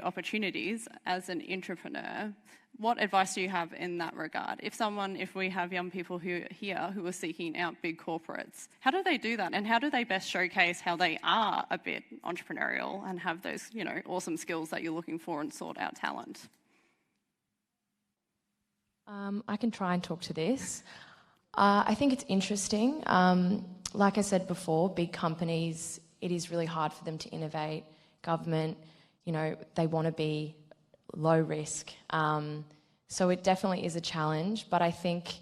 Q: opportunities as an entrepreneur. What advice do you have in that regard? If we have young people who are seeking out big corporates, how do they do that? And how do they best showcase how they are a bit entrepreneurial and have those, awesome skills that you're looking for and sort out talent?
T: I can try and talk to this. I think it's interesting. Like I said before, big companies, it is really hard for them to innovate. Government, they want to be low risk. So it definitely is a challenge. But I think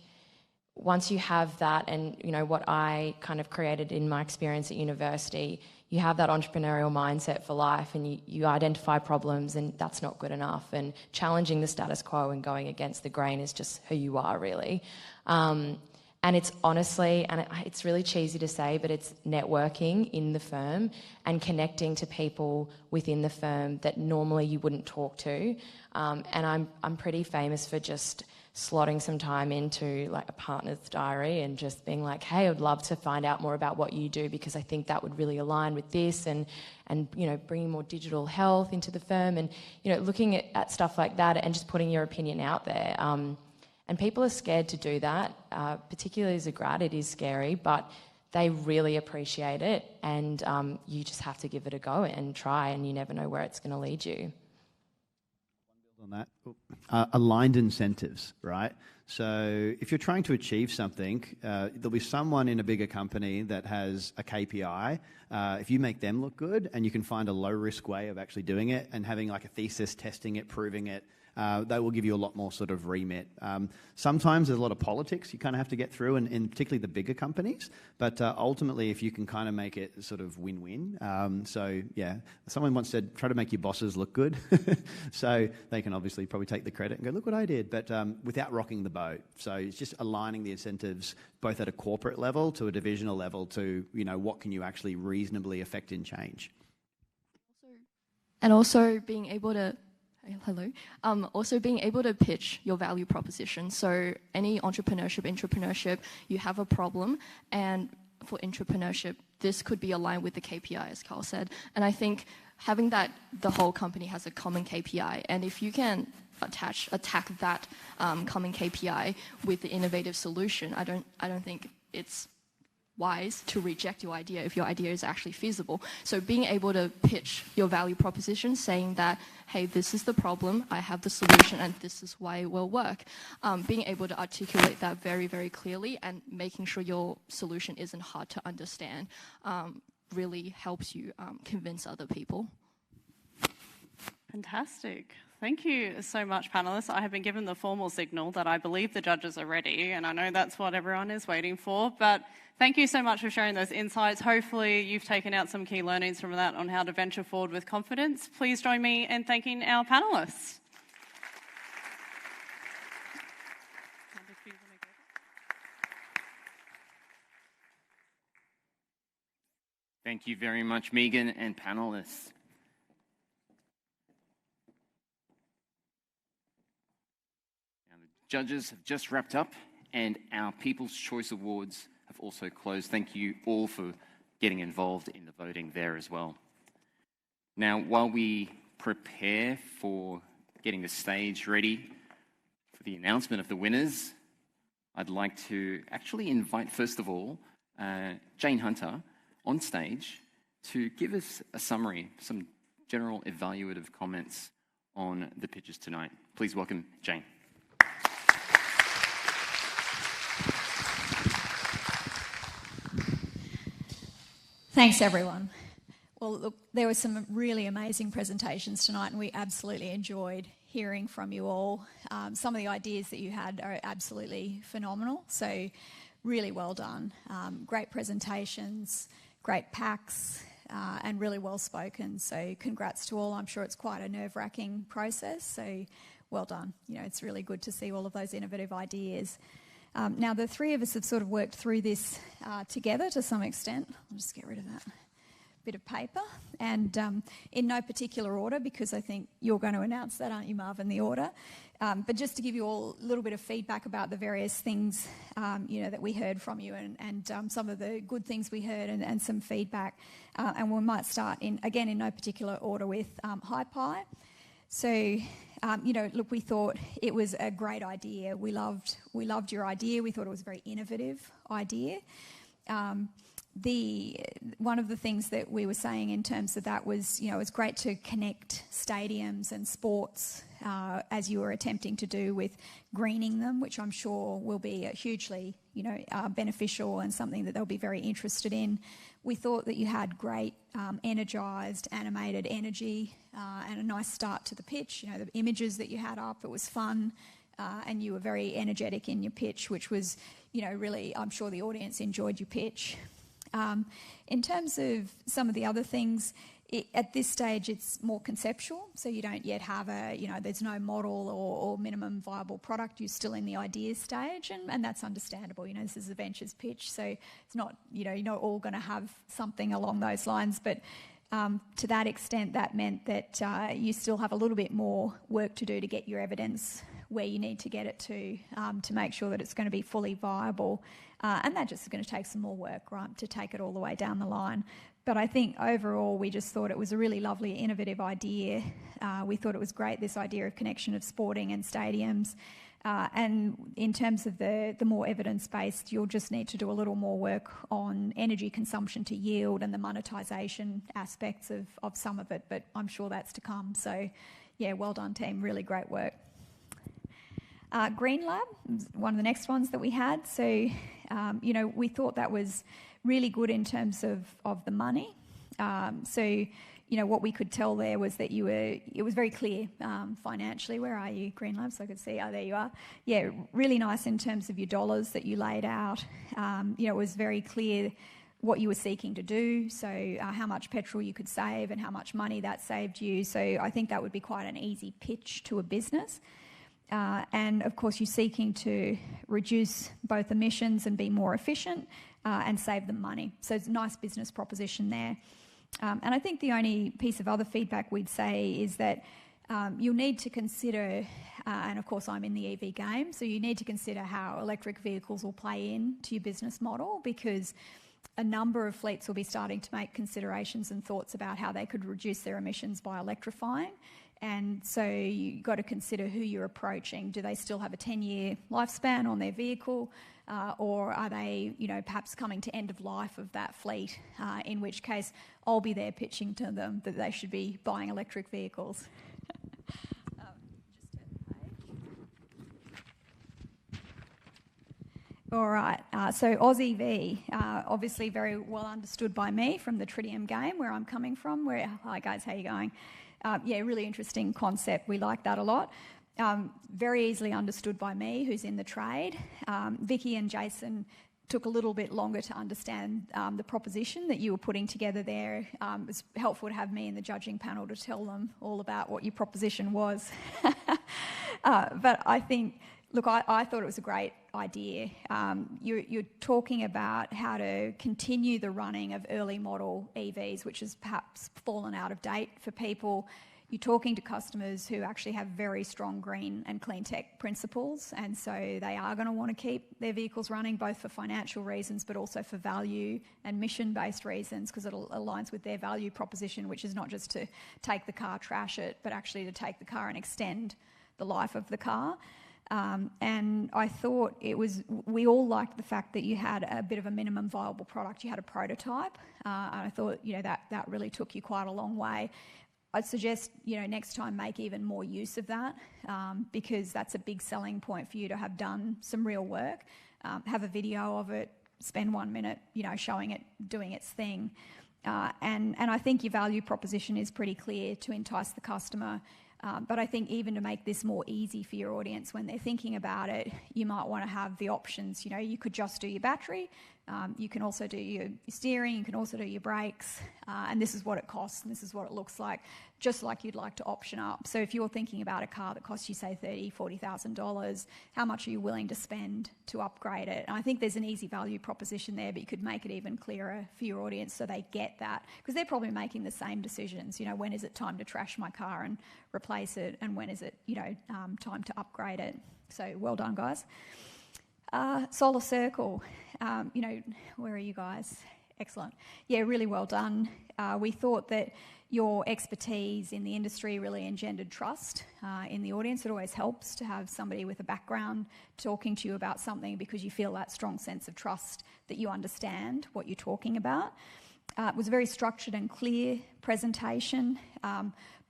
T: once you have that and, what I kind of created in my experience at university, you have that entrepreneurial mindset for life and you identify problems and that's not good enough. And challenging the status quo and going against the grain is just who you are, really. And it's honestly, and it's really cheesy to say, but it's networking in the firm and connecting to people within the firm that normally you wouldn't talk to. And I'm pretty famous for just slotting some time into like a partner's diary and just being like, hey, I'd love to find out more about what you do because I think that would really align with this and bringing more digital health into the firm and, looking at stuff like that and just putting your opinion out there. And people are scared to do that, particularly as a grad. It is scary, but they really appreciate it. And you just have to give it a go and try, and you never know where it's going to lead you.
R: On that, aligned incentives, right? So if you're trying to achieve something, there'll be someone in a bigger company that has a KPI. If you make them look good and you can find a low-risk way of actually doing it and having like a thesis, testing it, proving it, they will give you a lot more sort of remit. Sometimes there's a lot of politics you kind of have to get through, and particularly the bigger companies. But ultimately, if you can kind of make it sort of win-win. Someone once said, try to make your bosses look good. So they can obviously probably take the credit and go, look what I did, but without rocking the boat. So it's just aligning the incentives both at a corporate level to a divisional level to, what can you actually reasonably affect in change.
S: And also being able to also being able to pitch your value proposition. So any entrepreneurship, you have a problem, and for entrepreneurship, this could be aligned with the KPI, as Carl said. And I think having that the whole company has a common KPI, and if you can attack that common KPI with the innovative solution, I don't think it's wise to reject your idea if your idea is actually feasible. So being able to pitch your value proposition, saying that, hey, this is the problem, I have the solution, and this is why it will work. Being able to articulate that very, very clearly and making sure your solution isn't hard to understand really helps you convince other people.
Q: Fantastic. Thank you so much, panellists. I have been given the formal signal that I believe the judges are ready, and I know that's what everyone is waiting for, but thank you so much for sharing those insights. Hopefully you've taken out some key learnings from that on how to venture forward with confidence. Please join me in thanking our panellists.
A: Thank you very much, Megan and panellists. Judges have just wrapped up and our People's Choice Awards have also closed. Thank you all for getting involved in the voting there as well. Now, while we prepare for getting the stage ready for the announcement of the winners, I'd like to actually invite, first of all, Jane Hunter on stage to give us a summary, some general evaluative comments on the pitches tonight. Please welcome Jane.
J: Thanks, everyone. Well, look, there were some really amazing presentations tonight, and we absolutely enjoyed hearing from you all. Some of the ideas that you had are absolutely phenomenal, so really well done. Great presentations, great packs, and really well spoken. So congrats to all. I'm sure it's quite a nerve-wracking process, so well done. You know, it's really good to see all of those innovative ideas. Now, the three of us have sort of worked through this together to some extent. I'll just get rid of that bit of paper. And in no particular order, because I think you're going to announce that, aren't you, Marvin, the order? But just to give you all a little bit of feedback about the various things, you know, that we heard from you and some of the good things we heard and some feedback. And we might start, in no particular order, with HiPi. So, you know, look, we thought it was a great idea. We loved your idea. We thought it was a very innovative idea. One of the things that we were saying in terms of that was, you know, it's great to connect stadiums and sports as you were attempting to do with greening them, which I'm sure will be hugely, you know, beneficial and something that they'll be very interested in. We thought that you had great energised, animated energy and a nice start to the pitch. You know, the images that you had up, it was fun. And you were very energetic in your pitch, which was, you know, really, I'm sure the audience enjoyed your pitch. In terms of some of the other things, at this stage it's more conceptual, so you don't yet have there's no model or minimum viable product. You're still in the idea stage, and that's understandable. You know, this is a ventures pitch, so it's not, you know, you're not all going to have something along those lines, but to that extent that meant that you still have a little bit more work to do to get your evidence where you need to get it to make sure that it's going to be fully viable. And that just is going to take some more work, right, to take it all the way down the line. But I think overall we just thought it was a really lovely, innovative idea. We thought it was great, this idea of connection of sporting and stadiums. And in terms of the more evidence-based, you'll just need to do a little more work on energy consumption to yield and the monetisation aspects of some of it, but I'm sure that's to come. So, yeah, well done, team. Really great work. Green Lab, one of the next ones that we had. So, you know, we thought that was really good in terms of the money. So, you know, what we could tell there was that it was very clear financially. Where are you, Green Lab? So I could see, oh, there you are. Yeah, really nice in terms of your dollars that you laid out. You know, it was very clear what you were seeking to do, so how much petrol you could save and how much money that saved you. So I think that would be quite an easy pitch to a business. And of course, you're seeking to reduce both emissions and be more efficient and save them money. So it's a nice business proposition there. And I think the only piece of other feedback we'd say is that you'll need to consider, and of course I'm in the EV game, so you need to consider how electric vehicles will play into your business model, because a number of fleets will be starting to make considerations and thoughts about how they could reduce their emissions by electrifying. And so you've got to consider who you're approaching. Do they still have a 10-year lifespan on their vehicle, or are they, you know, perhaps coming to end of life of that fleet, in which case I'll be there pitching to them that they should be buying electric vehicles. All right, so Aussie V, obviously very well understood by me from the Tritium game, where I'm coming from. Hi guys, how you going? Yeah, really interesting concept. We like that a lot. Very easily understood by me, who's in the trade. Vicky and Jason took a little bit longer to understand the proposition that you were putting together there. It was helpful to have me in the judging panel to tell them all about what your proposition was. But I think, look, I thought it was a great idea. You're talking about how to continue the running of early model EVs, which has perhaps fallen out of date for people. You're talking to customers who actually have very strong green and clean tech principles, and so they are going to want to keep their vehicles running, both for financial reasons but also for value and mission-based reasons, because it aligns with their value proposition, which is not just to take the car, trash it, but actually to take the car and extend the life of the car. And I thought we all liked the fact that you had a bit of a minimum viable product. You had a prototype, and I thought, that really took you quite a long way. I'd suggest, next time make even more use of that, because that's a big selling point for you to have done some real work. Have a video of it, spend 1 minute, showing it, doing its thing. And I think your value proposition is pretty clear to entice the customer. But I think even to make this more easy for your audience when they're thinking about it, you might want to have the options. You could just do your battery. You can also do your steering. You can also do your brakes. And this is what it costs, and this is what it looks like, just like you'd like to option up. So if you're thinking about a car that costs you, say, $30,000, $40,000, how much are you willing to spend to upgrade it? And I think there's an easy value proposition there, but you could make it even clearer for your audience so they get that, because they're probably making the same decisions. When is it time to trash my car and replace it, and when is it, time to upgrade it? So well done, guys. Solar Circle, where are you guys? Excellent. Yeah, really well done. We thought that your expertise in the industry really engendered trust in the audience. It always helps to have somebody with a background talking to you about something, because you feel that strong sense of trust that you understand what you're talking about. It was a very structured and clear presentation.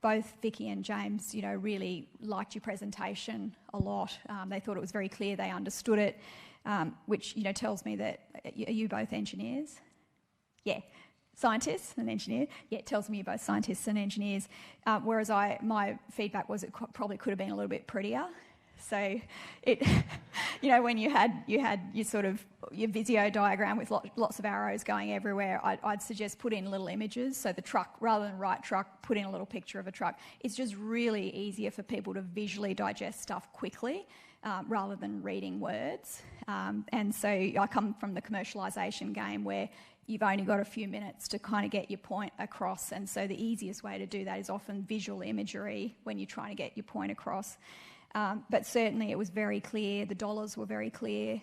J: Both Vicky and James, really liked your presentation a lot. They thought it was very clear, they understood it, which, tells me that, are you both engineers? Yeah. Scientists and engineers. Yeah, it tells me you're both scientists and engineers. Whereas my feedback was it probably could have been a little bit prettier. So it, when you had your sort of your Visio diagram with lots of arrows going everywhere, I'd suggest put in little images. So the truck, rather than write truck, put in a little picture of a truck. It's just really easier for people to visually digest stuff quickly, rather than reading words. And so I come from the commercialisation game where you've only got a few minutes to kind of get your point across. And so the easiest way to do that is often visual imagery when you're trying to get your point across. But certainly it was very clear, the dollars were very clear.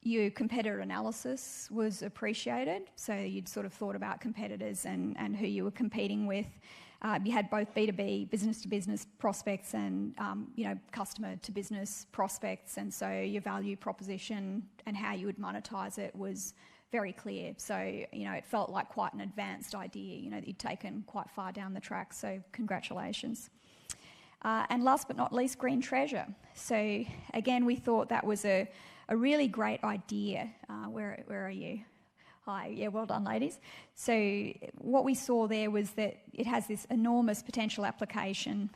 J: Your competitor analysis was appreciated, so you'd sort of thought about competitors and who you were competing with. You had both B2B, business-to-business prospects and customer-to-business prospects, and so your value proposition and how you would monetize it was very clear. So, it felt like quite an advanced idea, that you'd taken quite far down the track, so congratulations. And last but not least, Green Treasure. So again, we thought that was a really great idea. Where are you? Hi, yeah, well done, ladies. So what we saw there was that it has this enormous potential application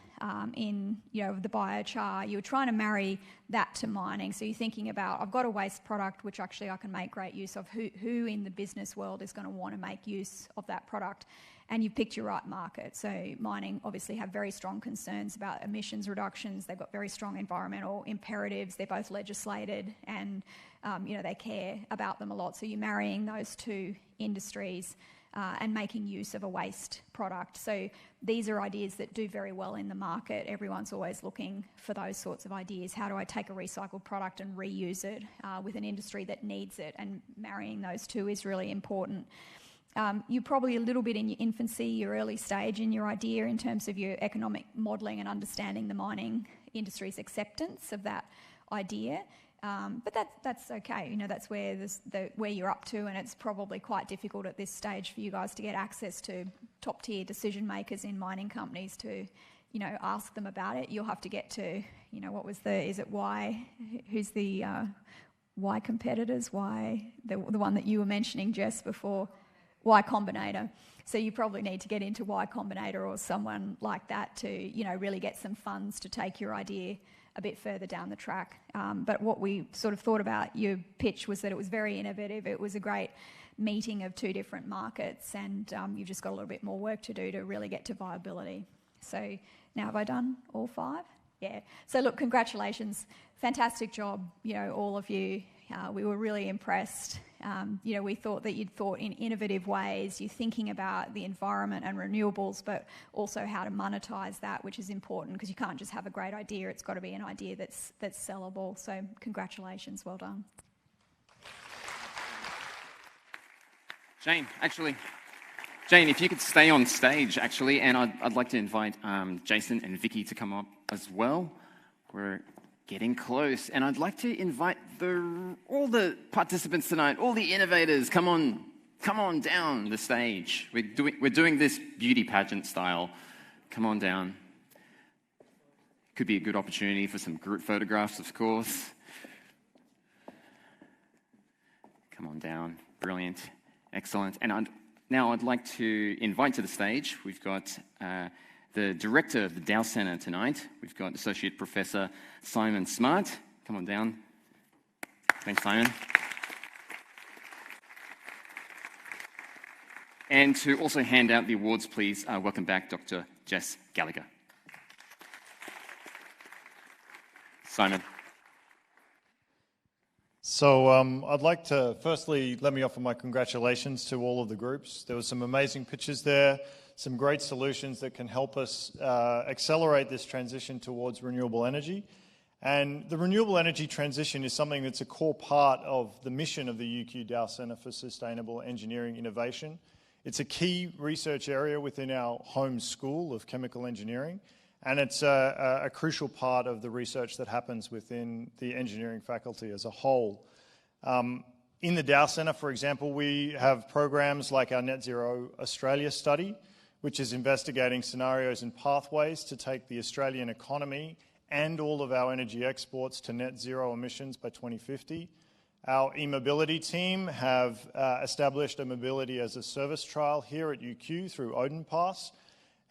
J: in, the biochar. You were trying to marry that to mining. So you're thinking about, I've got a waste product which actually I can make great use of. Who in the business world is going to want to make use of that product? And you've picked your right market. So mining obviously have very strong concerns about emissions reductions. They've got very strong environmental imperatives. They're both legislated and, they care about them a lot. So you're marrying those two industries and making use of a waste product. So these are ideas that do very well in the market. Everyone's always looking for those sorts of ideas. How do I take a recycled product and reuse it with an industry that needs it? And marrying those two is really important. You're probably a little bit in your infancy, your early stage in your idea in terms of your economic modelling and understanding the mining industry's acceptance of that idea. But that's okay. That's where where you're up to, and it's probably quite difficult at this stage for you guys to get access to top-tier decision makers in mining companies to, ask them about it. You'll have to get to, is it Y? Who's the Y competitors? Y, the one that you were mentioning, Jess, before? Y Combinator. So you probably need to get into Y Combinator or someone like that to, really get some funds to take your idea a bit further down the track. But what we sort of thought about your pitch was that it was very innovative. It was a great meeting of two different markets, and you've just got a little bit more work to do to really get to viability. So now have I done all 5? Yeah. So look, congratulations. Fantastic job, all of you. We were really impressed. We thought that you'd thought in innovative ways. You're thinking about the environment and renewables, but also how to monetize that, which is important because you can't just have a great idea. It's got to be an idea that's sellable. So congratulations. Well done.
A: Jane, if you could stay on stage, actually, and I'd like to invite Jason and Vicky to come up as well. getting close. And I'd like to invite all the participants tonight, all the innovators, come on down the stage. We're doing this beauty pageant style. Come on down. Could be a good opportunity for some group photographs, of course. Come on down. Brilliant. Excellent. And now I'd like to invite to the stage, we've got the director of the Dow Center tonight. We've got Associate Professor Simon Smart. Come on down. Thanks, Simon. And to also hand out the awards, please welcome back Dr. Jess Gallagher. Simon.
C: So I'd like to firstly let me offer my congratulations to all of the groups. There were some amazing pitches there, some great solutions that can help us accelerate this transition towards renewable energy. And the renewable energy transition is something that's a core part of the mission of the UQ Dow Center for Sustainable Engineering Innovation. It's a key research area within our home school of chemical engineering, and it's a crucial part of the research that happens within the engineering faculty as a whole. In the Dow Center, for example, we have programs like our Net Zero Australia study, which is investigating scenarios and pathways to take the Australian economy and all of our energy exports to net zero emissions by 2050. Our e-mobility team have established a mobility as a service trial here at UQ through Odin Pass.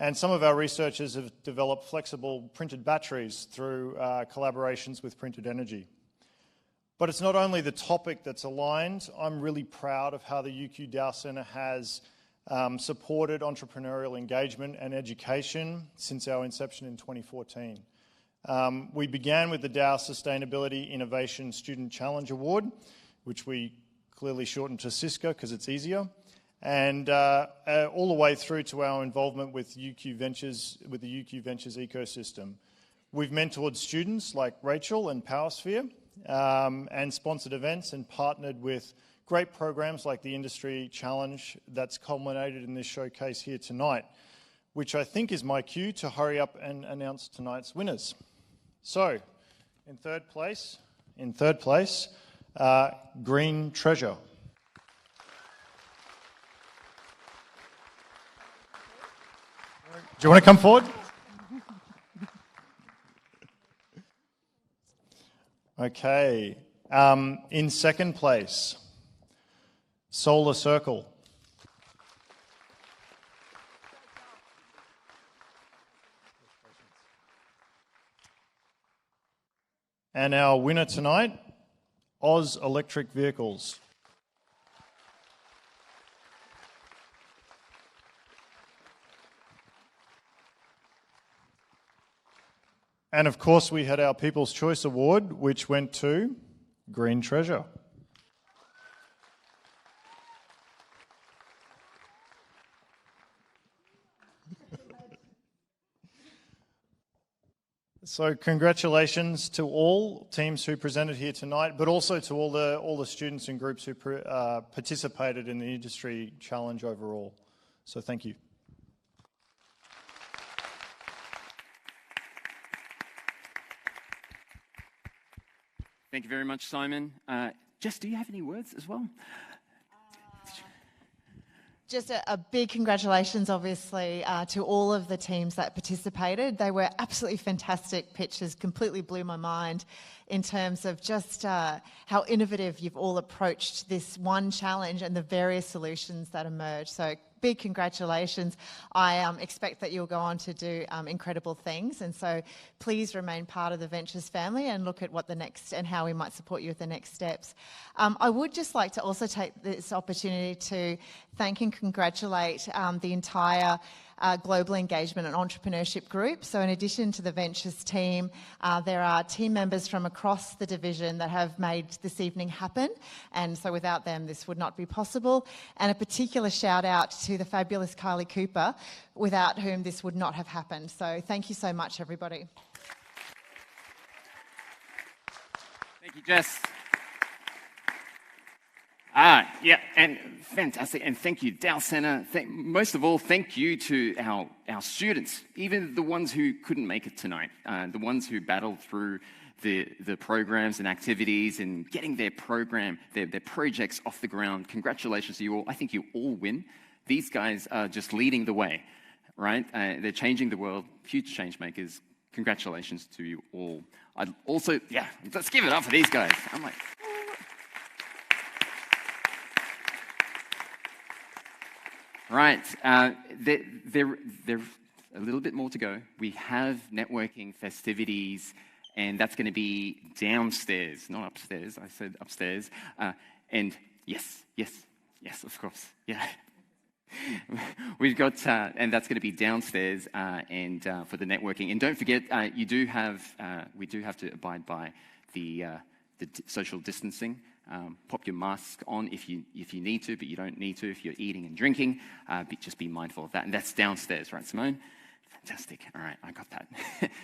C: And some of our researchers have developed flexible printed batteries through collaborations with Printed Energy. But it's not only the topic that's aligned. I'm really proud of how the UQ Dow Center has supported entrepreneurial engagement and education since our inception in 2014. We began with the Dow Sustainability Innovation Student Challenge Award, which we clearly shortened to CISCA because it's easier, and all the way through to our involvement with UQ Ventures, with the UQ Ventures ecosystem. We've mentored students like Rachel and PowerSphere, and sponsored events and partnered with great programs like the Industry Challenge that's culminated in this showcase here tonight, which I think is my cue to hurry up and announce tonight's winners. So, in third place, Green Treasure. Do you want to come forward? Okay. In second place, Solar Circle. And our winner tonight, Oz Electric Vehicles. And of course, we had our People's Choice Award, which went to Green Treasure. So congratulations to all teams who presented here tonight, but also to all the students and groups who participated in the industry challenge overall. So thank you.
A: Thank you very much, Simon. Jess, do you have any words as well?
V: Just a big congratulations, obviously, to all of the teams that participated. They were absolutely fantastic pitches, completely blew my mind in terms of just how innovative you've all approached this one challenge and the various solutions that emerged. So big congratulations. I expect that you'll go on to do incredible things, and so please remain part of the Ventures family and look at what the next and how we might support you with the next steps. I would just like to also take this opportunity to thank and congratulate the entire global engagement and entrepreneurship group. So in addition to the Ventures team, there are team members from across the division that have made this evening happen, and so without them this would not be possible. And a particular shout out to the fabulous Carly Cooper, without whom this would not have happened. So thank you so much, everybody.
A: Thank you, Jess. Yeah, and fantastic. And thank you, Dow Center. Most of all, thank you to our students, even the ones who couldn't make it tonight, the ones who battled through the programs and activities and getting their program, their projects off the ground. Congratulations to you all. I think you all win. These guys are just leading the way, right? They're changing the world, future change makers. Congratulations to you all. I'd also, let's give it up for these guys. I'm like, right, there's a little bit more to go. We have networking festivities, and that's going to be downstairs, not upstairs. I said upstairs. And yes, of course, yeah. We've got, and that's going to be downstairs, and for the networking. And don't forget, we do have to abide by the social distancing. Pop your mask on if you need to, but you don't need to if you're eating and drinking. Just be mindful of that. And that's downstairs, right, Simone? Fantastic. All right, I got that.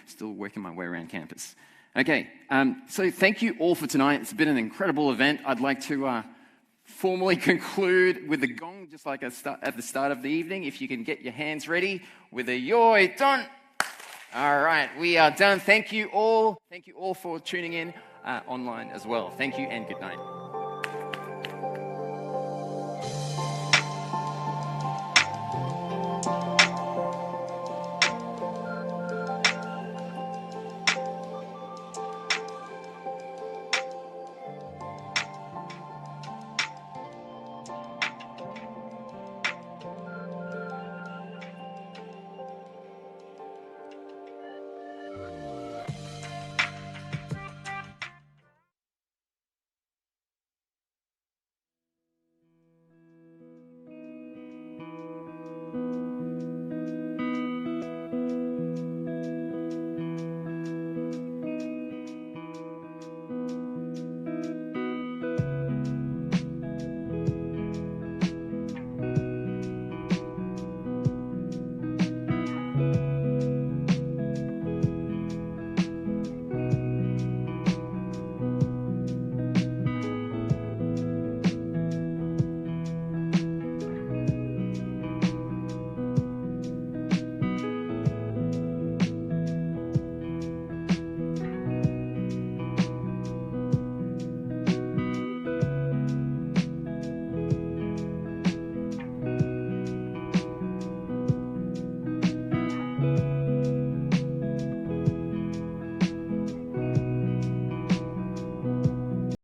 A: Still working my way around campus. Okay, so thank you all for tonight. It's been an incredible event. I'd like to formally conclude with the gong, just like at the start of the evening. If you can get your hands ready with a yoi done. All right, we are done. Thank you all. Thank you all for tuning in online as well. Thank you and good night.